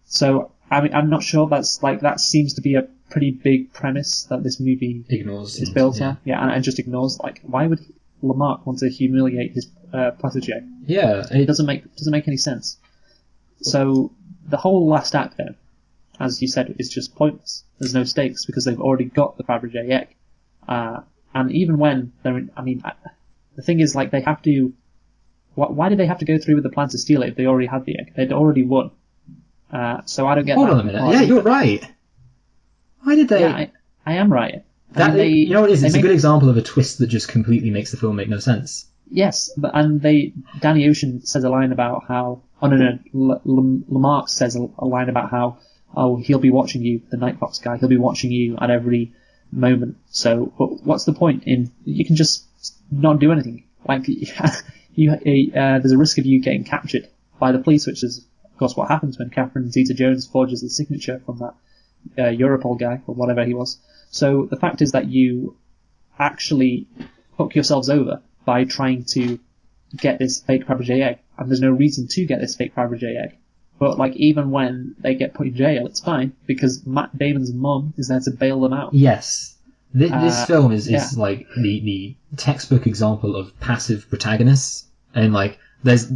So, I mean, I'm not sure that seems to be a pretty big premise that this movie is built on. Yeah, and just ignores, why would Lamarck want to humiliate his protege? Yeah. It doesn't make any sense. So, the whole last act then, as you said, is just pointless. There's no stakes because they've already got the Fabergé egg. And even when they're in, the thing is, they have to, why did they have to go through with the plan to steal it if they already had the egg? They'd already won. So I don't get that. Hold on a minute. Yeah, you're right. Why did they... Yeah, I am right. You know what it is? It's a good example of a twist that just completely makes the film make no sense. Yes, Danny Ocean says a line about how... Lamarck says a line about how, he'll be watching you, the Night Fox guy, he'll be watching you at every moment. So, but what's the point in... You can just not do anything. There's a risk of you getting captured by the police, which is, of course, what happens when Catherine Zeta-Jones forges the signature from that Europol guy, or whatever he was. So the fact is that you actually fuck yourselves over by trying to get this fake Fabergé egg, and there's no reason to get this fake Fabergé egg. But even when they get put in jail, it's fine, because Matt Damon's mum is there to bail them out. Yes. This film is like the textbook example of passive protagonists, and there's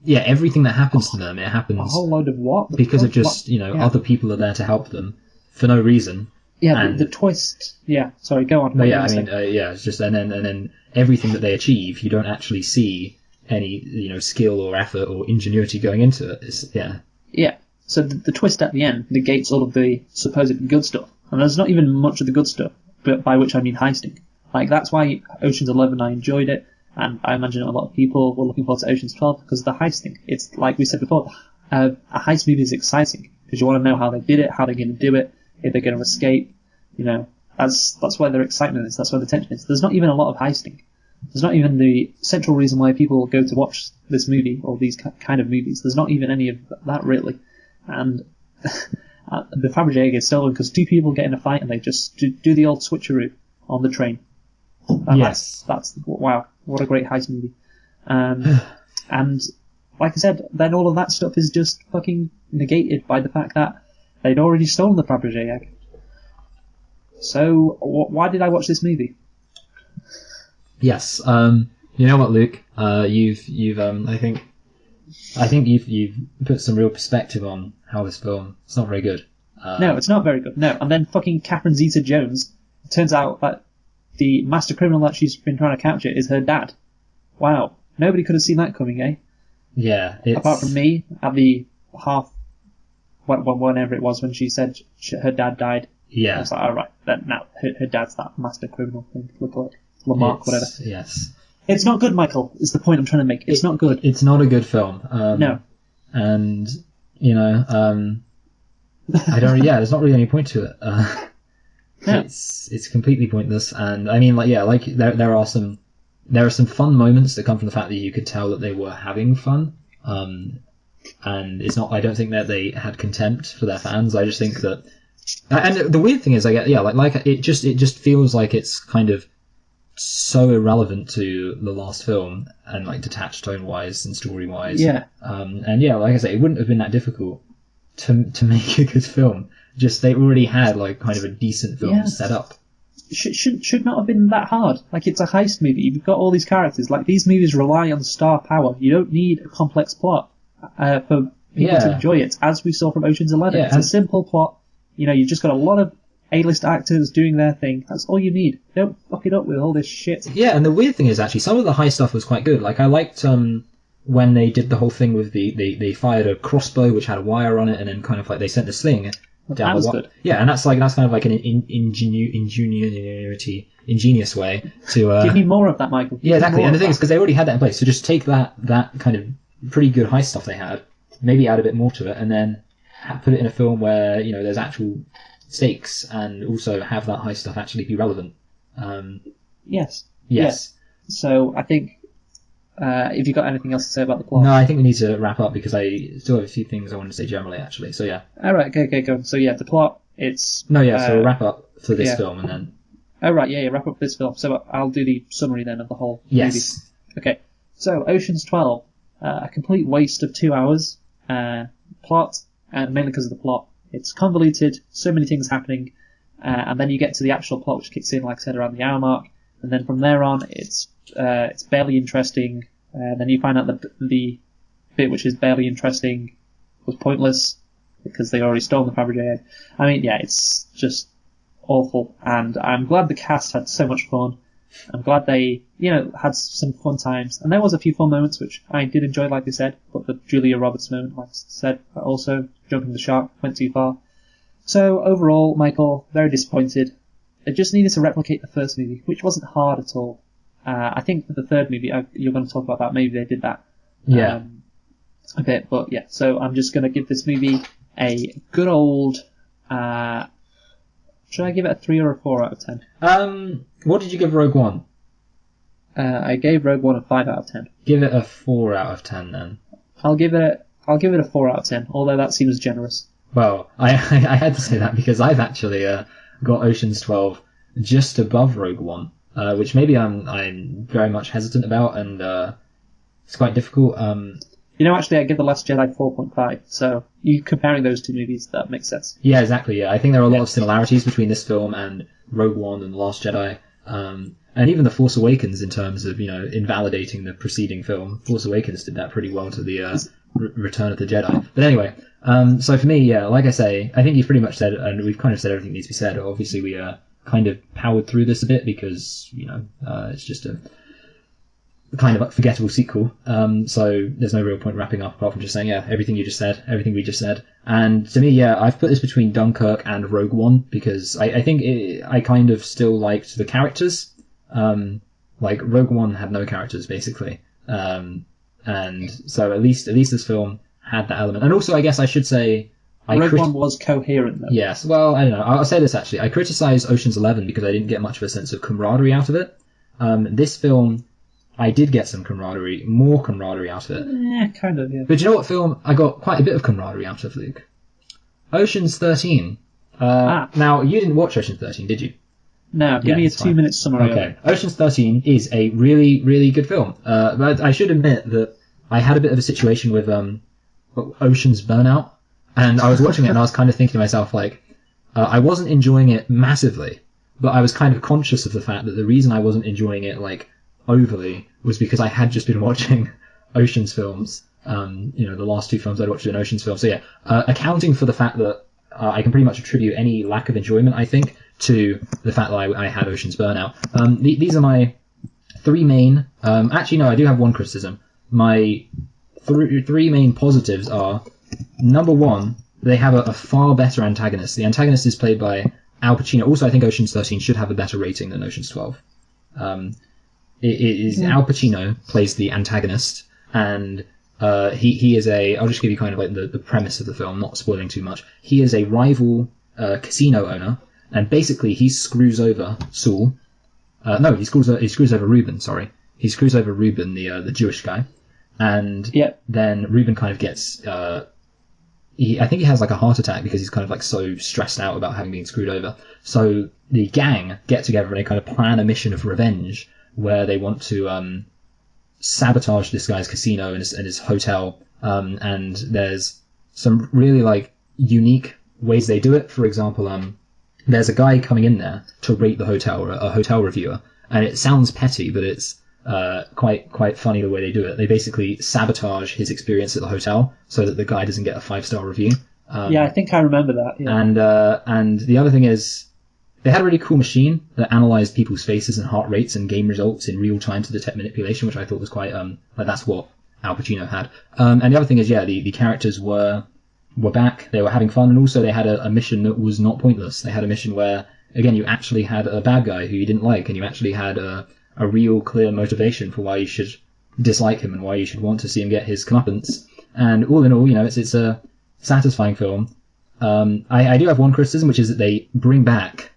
everything that happens to them, it happens a whole load of what because of just other people are there to help them for no reason. Yeah, and the twist. Yeah, sorry, go on. But it's just and then everything that they achieve, you don't actually see any skill or effort or ingenuity going into it. Yeah. So the twist at the end negates all of the supposed good stuff, and there's not even much of the good stuff. But by which I mean heisting. That's why Ocean's 11, I enjoyed it, and I imagine a lot of people were looking forward to Ocean's 12 because of the heisting. It's like we said before, a heist movie is exciting because you want to know how they did it, how they're going to do it, if they're going to escape. That's where their excitement is. That's where the tension is. There's not even a lot of heisting. There's not even the central reason why people go to watch this movie or these kind of movies. There's not even any of that really, and. The Fabergé egg is stolen because two people get in a fight and they just do the old switcheroo on the train. Yes. That's wow, what a great heist movie. And like I said, then all of that stuff is just fucking negated by the fact that they'd already stolen the Fabergé egg. So why did I watch this movie? Yes. You know what, Luke? You've I think you've put some real perspective on how this film. It's not very good. No, it's not very good. No, and then fucking Catherine Zeta-Jones. It turns out that the master criminal that she's been trying to capture is her dad. Wow, nobody could have seen that coming, eh? Yeah. Apart from me at the whenever it was when she said her dad died. Yeah. I was like, all right, now her dad's that master criminal thing. Look like Lamarck, whatever. Yes. It's not good, Michael, is the point I'm trying to make. It's not good. It's not a good film. No. And, there's not really any point to it. No. It's completely pointless. And, there are some fun moments that come from the fact that you could tell that they were having fun. And it's not, I don't think that they had contempt for their fans. I just think that, and the weird thing is, it just feels like it's kind of so irrelevant to the last film and detached tone wise and story wise. Yeah. Like I say, it wouldn't have been that difficult to make a good film. Just they already had kind of a decent film set up. Should not have been that hard. It's a heist movie. You've got all these characters. These movies rely on star power. You don't need a complex plot for people to enjoy it. As we saw from Ocean's 11, it's a simple plot. You've just got a lot of A-list actors doing their thing. That's all you need. Don't fuck it up with all this shit. Yeah, and the weird thing is actually some of the high stuff was quite good. I liked when they did the whole thing with they fired a crossbow which had a wire on it, and then kind of they sent a sling, That was good. Yeah, and that's kind of like an ingenious way to Give me more of that, Michael. Yeah, exactly. And the thing is, because they already had that in place, so just take that kind of pretty good heist stuff they had, maybe add a bit more to it, and then put it in a film where there's actual stakes, and also have that heist stuff actually be relevant. Yes. Yes. So I think, if you got anything else to say about the plot? No, I think we need to wrap up because I still have a few things I want to say generally, actually. So yeah. All right. Okay. Go. So yeah, the plot. It's so we'll wrap up for this film and then. Oh right. Yeah. Wrap up this film. So I'll do the summary then of the whole movie. Okay. So Ocean's 12, a complete waste of 2 hours. Plot, and mainly because of the plot. It's convoluted. So many things happening, and then you get to the actual plot, which kicks in, like I said, around the hour mark. And then from there on, it's barely interesting. Then you find out that the bit which is barely interesting was pointless because they already stole the Fabergé egg. I mean, yeah, it's just awful. And I'm glad the cast had so much fun. I'm glad they, had some fun times. And there was a few fun moments which I did enjoy, like I said. But the Julia Roberts moment, like I said, also jumping the shark went too far. So overall, Michael, very disappointed. It just needed to replicate the first movie, which wasn't hard at all. I think for the third movie, you're going to talk about that, maybe they did that a bit. But yeah, so I'm just going to give this movie a good old... should I give it a 3 or a 4 out of 10? What did you give Rogue One? I gave Rogue One a 5 out of 10. Give it a 4 out of 10 then. I'll give it a 4 out of 10, although that seems generous. Well, I had to say that because I've actually got Ocean's 12 just above Rogue One, which maybe I'm very much hesitant about, and it's quite difficult. Actually, I give The Last Jedi 4.5, so you comparing those two movies, that makes sense. Yeah, exactly, yeah. I think there are a lot of similarities between this film and Rogue One and The Last Jedi, and even The Force Awakens in terms of, invalidating the preceding film. Force Awakens did that pretty well to the Return of the Jedi. But anyway, so for me, yeah, like I say, I think you've pretty much said, and we've kind of said everything needs to be said. Obviously, we kind of powered through this a bit because, it's just a kind of forgettable sequel. So there's no real point wrapping up apart from just saying, everything you just said, everything we just said. And to me, I've put this between Dunkirk and Rogue One because I think I kind of still liked the characters. Like Rogue One had no characters basically. And so at least this film had that element. And also, I guess I should say, Rogue One was coherent though. Yes. Well, I don't know. I'll say this actually. I criticised Ocean's 11 because I didn't get much of a sense of camaraderie out of it. This film, I did get some more camaraderie out of it. Yeah, kind of, yeah. But you know what film I got quite a bit of camaraderie out of, Luke? Ocean's 13. Now, you didn't watch Ocean's 13, did you? No, give me a 2-minute summary. Okay. Ocean's 13 is a really, really good film. But I should admit that I had a bit of a situation with Ocean's Burnout. And I was watching it and I was kind of thinking to myself, like, I wasn't enjoying it massively, but I was kind of conscious of the fact that the reason I wasn't enjoying it, like, overly was because I had just been watching Ocean's films. The last 2 films I'd watched in Ocean's films. So yeah, accounting for the fact that I can pretty much attribute any lack of enjoyment, I think, to the fact that I had Ocean's Burnout. These are my 3 main... actually, no, I do have one criticism. My 3 main positives are, number 1, they have a far better antagonist. The antagonist is played by Al Pacino. Also, I think Ocean's 13 should have a better rating than Ocean's 12. Al Pacino plays the antagonist, and he is I'll just give you kind of like the premise of the film, not spoiling too much. He is a rival casino owner, and basically he screws over Saul. He screws over Ruben. Sorry, he screws over Ruben, the Jewish guy, and then Ruben kind of gets. I think he has like a heart attack because he's kind of like so stressed out about having been screwed over. So the gang get together and they kind of plan a mission of revenge where they want to sabotage this guy's casino and his hotel. And there's some really like unique ways they do it. For example, there's a guy coming in there to rate the hotel, a hotel reviewer, and it sounds petty, but it's quite funny the way they do it. They basically sabotage his experience at the hotel so that the guy doesn't get a 5-star review. I think I remember that. Yeah. And the other thing is, they had a really cool machine that analysed people's faces and heart rates and game results in real time to detect manipulation, which I thought was quite that's what Al Pacino had. And the other thing is, the characters were were back, they were having fun, and also they had a mission that was not pointless. They had a mission where, again, you actually had a bad guy who you didn't like, and you actually had a real clear motivation for why you should dislike him and why you should want to see him get his comeuppance. And all in all, it's a satisfying film. I do have one criticism, which is that they bring back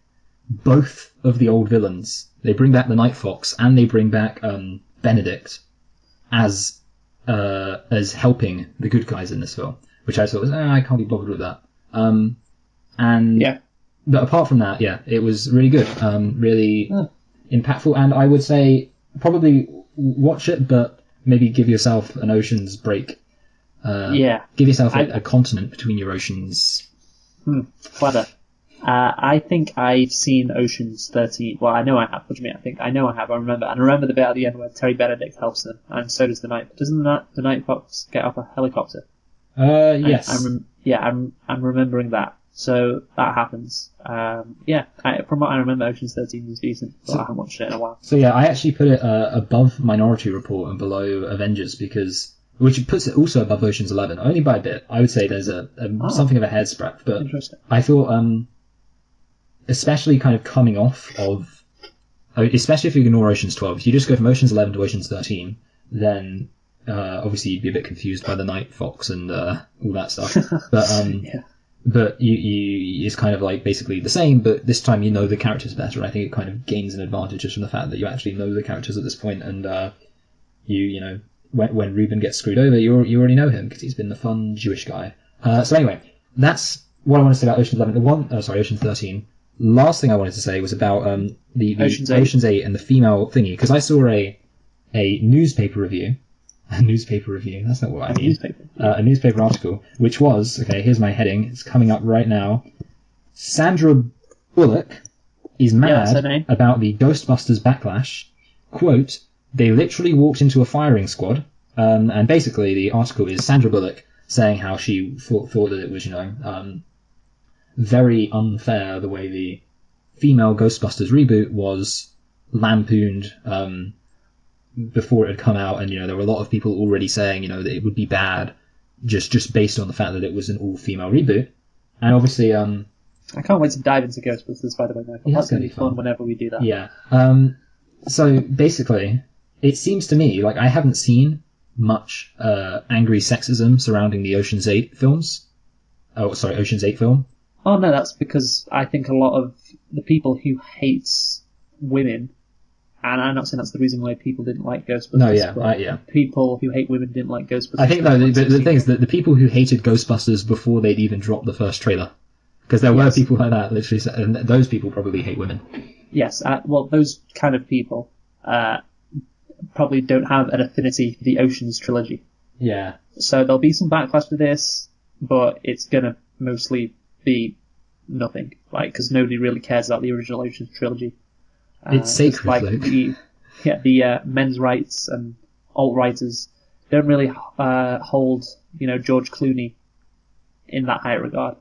both of the old villains. They bring back the Night Fox, and they bring back Benedict as helping the good guys in this film, which I thought was, I can't be bothered with that. But apart from that, it was really good, really impactful, and I would say probably watch it, but maybe give yourself an Ocean's break. Give yourself a continent between your oceans. Clever. I think I've seen Ocean's 13. Well, I know I have. What do you mean? I know I have. I remember the bit at the end where Terry Benedict helps them, and so does the Night. Doesn't the Night Fox get off a helicopter? Yes. I'm remembering that. So that happens. From what I remember, Ocean's 13 was decent, but I haven't watched it in a while. So I actually put it above Minority Report and below Avengers which puts it also above Ocean's 11, only by a bit. I would say there's something of a head scratch, but I thought, especially kind of coming off of, especially if you ignore Ocean's 12, if you just go from Ocean's 11 to Ocean's 13, then obviously you'd be a bit confused by the Night Fox and all that stuff. But but it's kind of like basically the same, but this time you know the characters better. I think it kind of gains an advantage just from the fact that you actually know the characters at this point, and when Ruben gets screwed over, you already know him because he's been the fun Jewish guy. So anyway, that's what I want to say about Ocean's 11. Ocean's 13. Last thing I wanted to say was about the Ocean's 8 and the female thingy, because I saw a newspaper review. A newspaper review, that's not what I mean. A newspaper article, which was, here's my heading, it's coming up right now. Sandra Bullock is mad about the Ghostbusters backlash. Quote, they literally walked into a firing squad, and basically the article is Sandra Bullock saying how she thought that it was, very unfair the way the female Ghostbusters reboot was lampooned before it had come out, and there were a lot of people already saying that it would be bad just based on the fact that it was an all-female reboot. And obviously I can't wait to dive into Ghostbusters, by the way, Michael. That's going to be fun whenever we do that. Yeah. So basically it seems to me like I haven't seen much angry sexism surrounding the Ocean's 8 films. Ocean's 8 film. Oh no, that's because I think a lot of the people who hates women, and I'm not saying that's the reason why people didn't like Ghostbusters. No, people who hate women didn't like Ghostbusters. I think though the thing is that the people who hated Ghostbusters before they'd even dropped the first trailer, because there were people like that literally, and those people probably hate women. Yes, well, those kind of people probably don't have an affinity for the Ocean's trilogy. Yeah. So there'll be some backlash to this, but it's gonna mostly be nothing, because nobody really cares about the original Ocean's trilogy. It's sacred, Luke. The men's rights and alt-righters don't really hold, George Clooney in that high regard.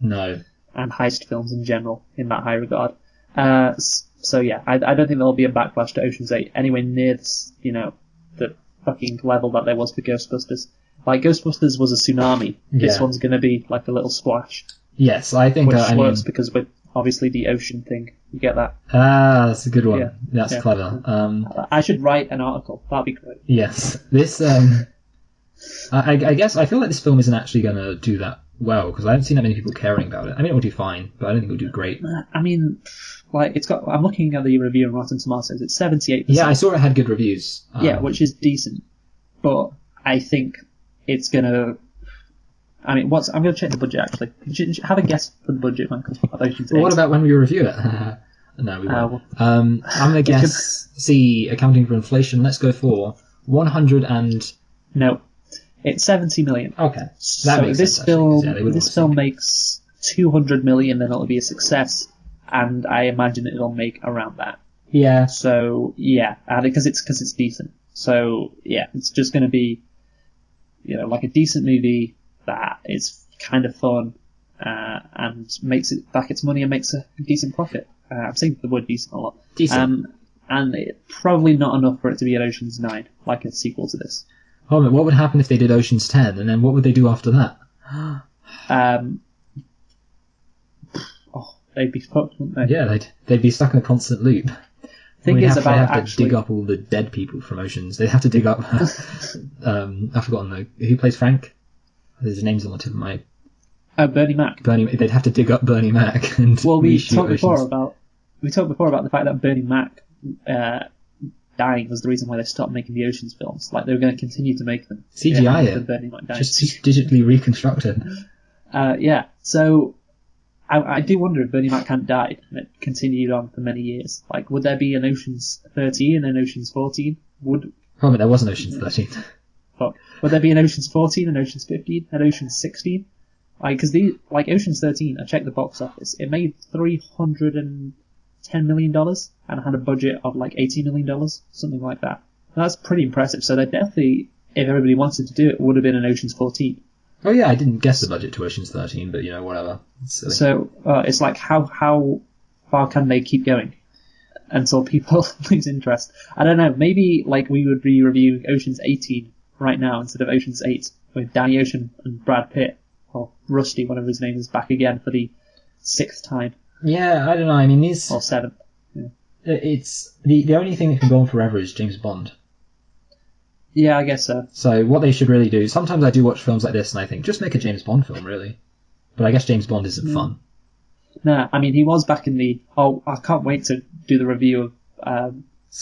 No. And heist films in general in that high regard. So yeah, I don't think there'll be a backlash to Ocean's 8 anywhere near this, the fucking level that there was for Ghostbusters. Like, Ghostbusters was a tsunami. This one's going to be like a little splash. Yes, I think... Which works because with, obviously, the ocean thing, you get that. That's a good one. Yeah. That's clever. I should write an article. That'd be great. Yes. This, I guess, I feel like this film isn't actually going to do that well, because I haven't seen that many people caring about it. I mean, it will do fine, but I don't think it'll do great. I mean, I'm looking at the review on Rotten Tomatoes. It's 78%. Yeah, I saw it had good reviews. Which is decent. But I think it's going to... I mean, I'm going to check the budget, actually. Have a guess for the budget, Michael. Well, what about when we review it? No, we won't. I'm going to guess, accounting for inflation, let's go for 100 and... No. It's 70 million. Okay. That makes sense, this film makes 200 million, then it'll be a success, and I imagine it'll make around that. Yeah. So, yeah, because it's decent. So, yeah, it's just going to be, like a decent movie that is kind of fun, and makes it back its money and makes a decent profit. I'm saying the word decent a lot. Decent. And probably not enough for it to be an Ocean's 9, like a sequel to this. Oh, what would happen if they did Ocean's 10, and then what would they do after that? They'd be fucked, wouldn't they? Yeah, they'd be stuck in a constant loop. Thing They'd is have, about they'd have to actually dig up all the dead people from Oceans. They'd have to dig up. I've forgotten who plays Frank. His name's on the tip of my. Bernie Mac. They'd have to dig up Bernie Mac and Well, we reshoot talked before Oceans. about the fact that Bernie Mac dying was the reason why they stopped making the Oceans films. Like they were going to continue to make them. CGI after it. Bernie Mac died. Just digitally reconstruct it. Yeah. So I do wonder if Bernie Mac hadn't died and it continued on for many years. Like, would there be an Oceans 13 and an Oceans 14? Oh, but there was an Oceans 13. Fuck. Would there be an Oceans 14, an Oceans 15, an Oceans 16? Because Oceans 13, I checked the box office, it made $310 million and had a budget of like $80 million, something like that. And that's pretty impressive. So they definitely, if everybody wanted to do it, would have been an Oceans 14. Oh yeah, I didn't guess the budget to Oceans 13, but whatever. It's silly. So it's like how far can they keep going until people lose interest? I don't know. Maybe like we would be reviewing Oceans 18 right now instead of Oceans 8 with Danny Ocean and Brad Pitt, or Rusty, whatever his name is, back again for the 6th time. Yeah, I don't know. I mean, these. Or 7th. Yeah. It's the only thing that can go on forever is James Bond. Yeah, I guess so. So what they should really do. Sometimes I do watch films like this and I think just make a James Bond film, really. But I guess James Bond isn't fun. No, I mean he was back in the. Oh, I can't wait to do the review of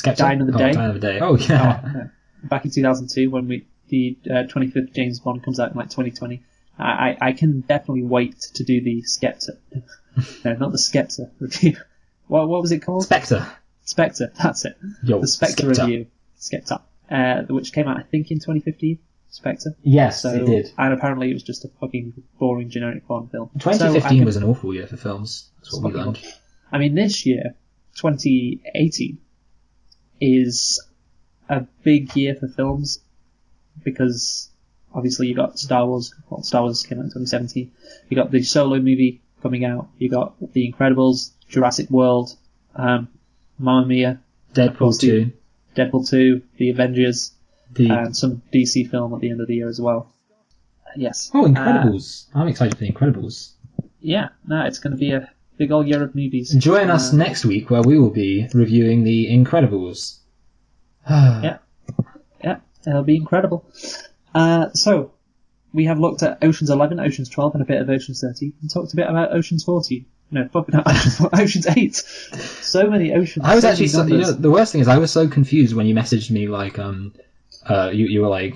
Dying of the Day. Dying of the Day. Oh yeah. Back in 2002 when the 25th James Bond comes out in like 2020. I can definitely wait to do the Skepta. No, not the Skepta review. What was it called? Spectre, that's it. Yo, The Spectre Skepta. review. Skepta. Which came out, I think, in 2015. Spectre. Yes, it did. And apparently it was just a fucking boring generic Bond film. 2015 was an awful year for films. That's what we learned. I mean, this year, 2018, is a big year for films because obviously you got Star Wars. Well, Star Wars came out in 2017. You got the Solo movie coming out. You got The Incredibles, Jurassic World, Mamma Mia, Deadpool 2. Deadpool 2, The Avengers, and some DC film at the end of the year as well. Yes. Oh, Incredibles. I'm excited for The Incredibles. Yeah, no, it's going to be a big old year of movies. Join us next week where we will be reviewing The Incredibles. Yeah, it'll be incredible. So, we have looked at Oceans 11, Oceans 12, and a bit of Oceans 13, and talked a bit about Oceans 14. No, fucking not Oceans 8. So many Oceans. I was actually, the worst thing is I was so confused when you messaged me, like, you were like,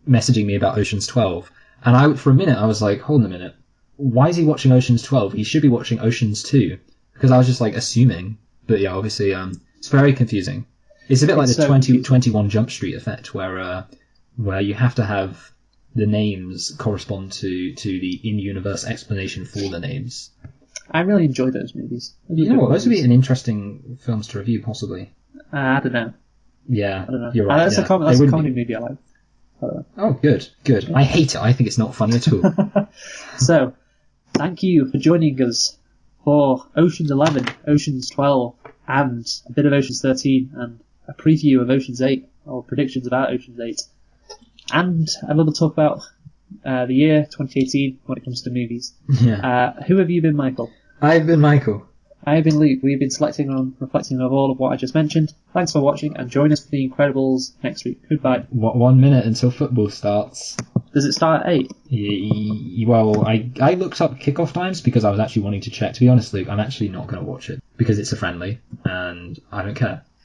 messaging me about Oceans 12. And for a minute, I was like, hold on a minute. Why is he watching Oceans 12? He should be watching Oceans 2. Because I was just, like, assuming. But yeah, obviously, it's very confusing. It's a bit like the 21 Jump Street effect, where you have to have the names correspond to the in-universe explanation for the names. I really enjoy those movies. You know what? Those would be an interesting films to review, possibly. I don't know. Yeah, I don't know. You're right. That's a comedy movie I like. Oh, good. I hate it. I think it's not funny at all. So, thank you for joining us for Oceans 11, Oceans 12, and a bit of Oceans 13, and a preview of Oceans 8, or predictions about Oceans 8, and a little talk about the year 2018 when it comes to movies. Yeah. Who have you been, Michael? I've been Michael. I have been Luke. We've been reflecting on all of what I just mentioned. Thanks for watching, and join us for The Incredibles next week. Goodbye. 1 minute until football starts. Does it start at 8? Well, I looked up kickoff times because I was actually wanting to check. To be honest, Luke, I'm actually not going to watch it because it's a friendly, and I don't care.